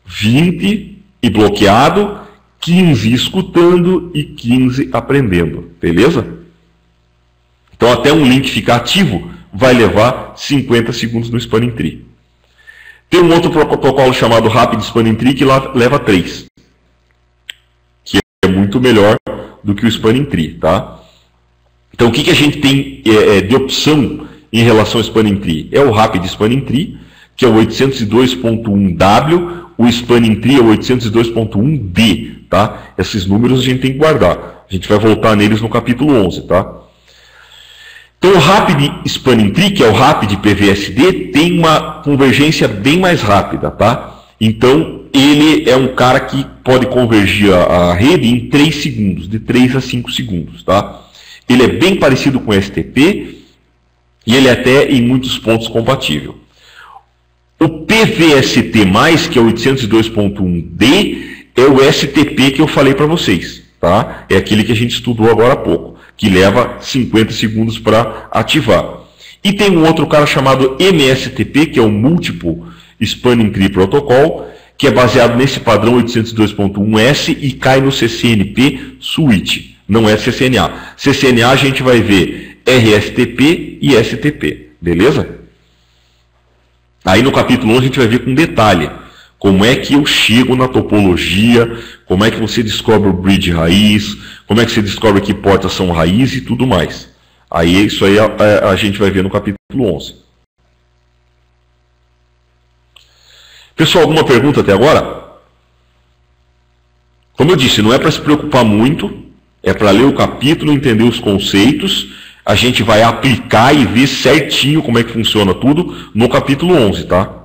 20 e bloqueado, 15 escutando e 15 aprendendo, beleza? Então até um link ficar ativo vai levar 50 segundos no Spanning Tree. Tem um outro protocolo chamado Rapid Spanning Tree que leva 3, que é muito melhor do que o Spanning Tree, tá? Então o que a gente tem de opção em relação ao Spanning Tree? É o Rapid Spanning Tree, que é o 802.1W, o Spanning Tree é o 802.1D, tá? Esses números a gente tem que guardar. A gente vai voltar neles no capítulo 11, tá? Então o Rapid Spanning Tree, que é o Rapid PVSD, tem uma convergência bem mais rápida, tá? Então ele é um cara que pode convergir a rede em 3 segundos, de 3 a 5 segundos, tá? Ele é bem parecido com o STP, e ele é até em muitos pontos compatível. O PVST+, que é o 802.1D, é o STP que eu falei para vocês, tá? É aquele que a gente estudou agora há pouco, que leva 50 segundos para ativar. E tem um outro cara chamado MSTP, que é o Multiple Spanning Tree Protocol, que é baseado nesse padrão 802.1S e cai no CCNP Switch, não é CCNA. CCNA a gente vai ver RSTP e STP, beleza? Aí no capítulo 11 a gente vai ver com detalhe como é que eu chego na topologia, como é que você descobre o bridge raiz, como é que você descobre que portas são raiz e tudo mais. Aí isso aí a gente vai ver no capítulo 11. Pessoal, alguma pergunta até agora? Como eu disse, não é para se preocupar muito, é para ler o capítulo, entender os conceitos. A gente vai aplicar e ver certinho como é que funciona tudo no capítulo 11, tá?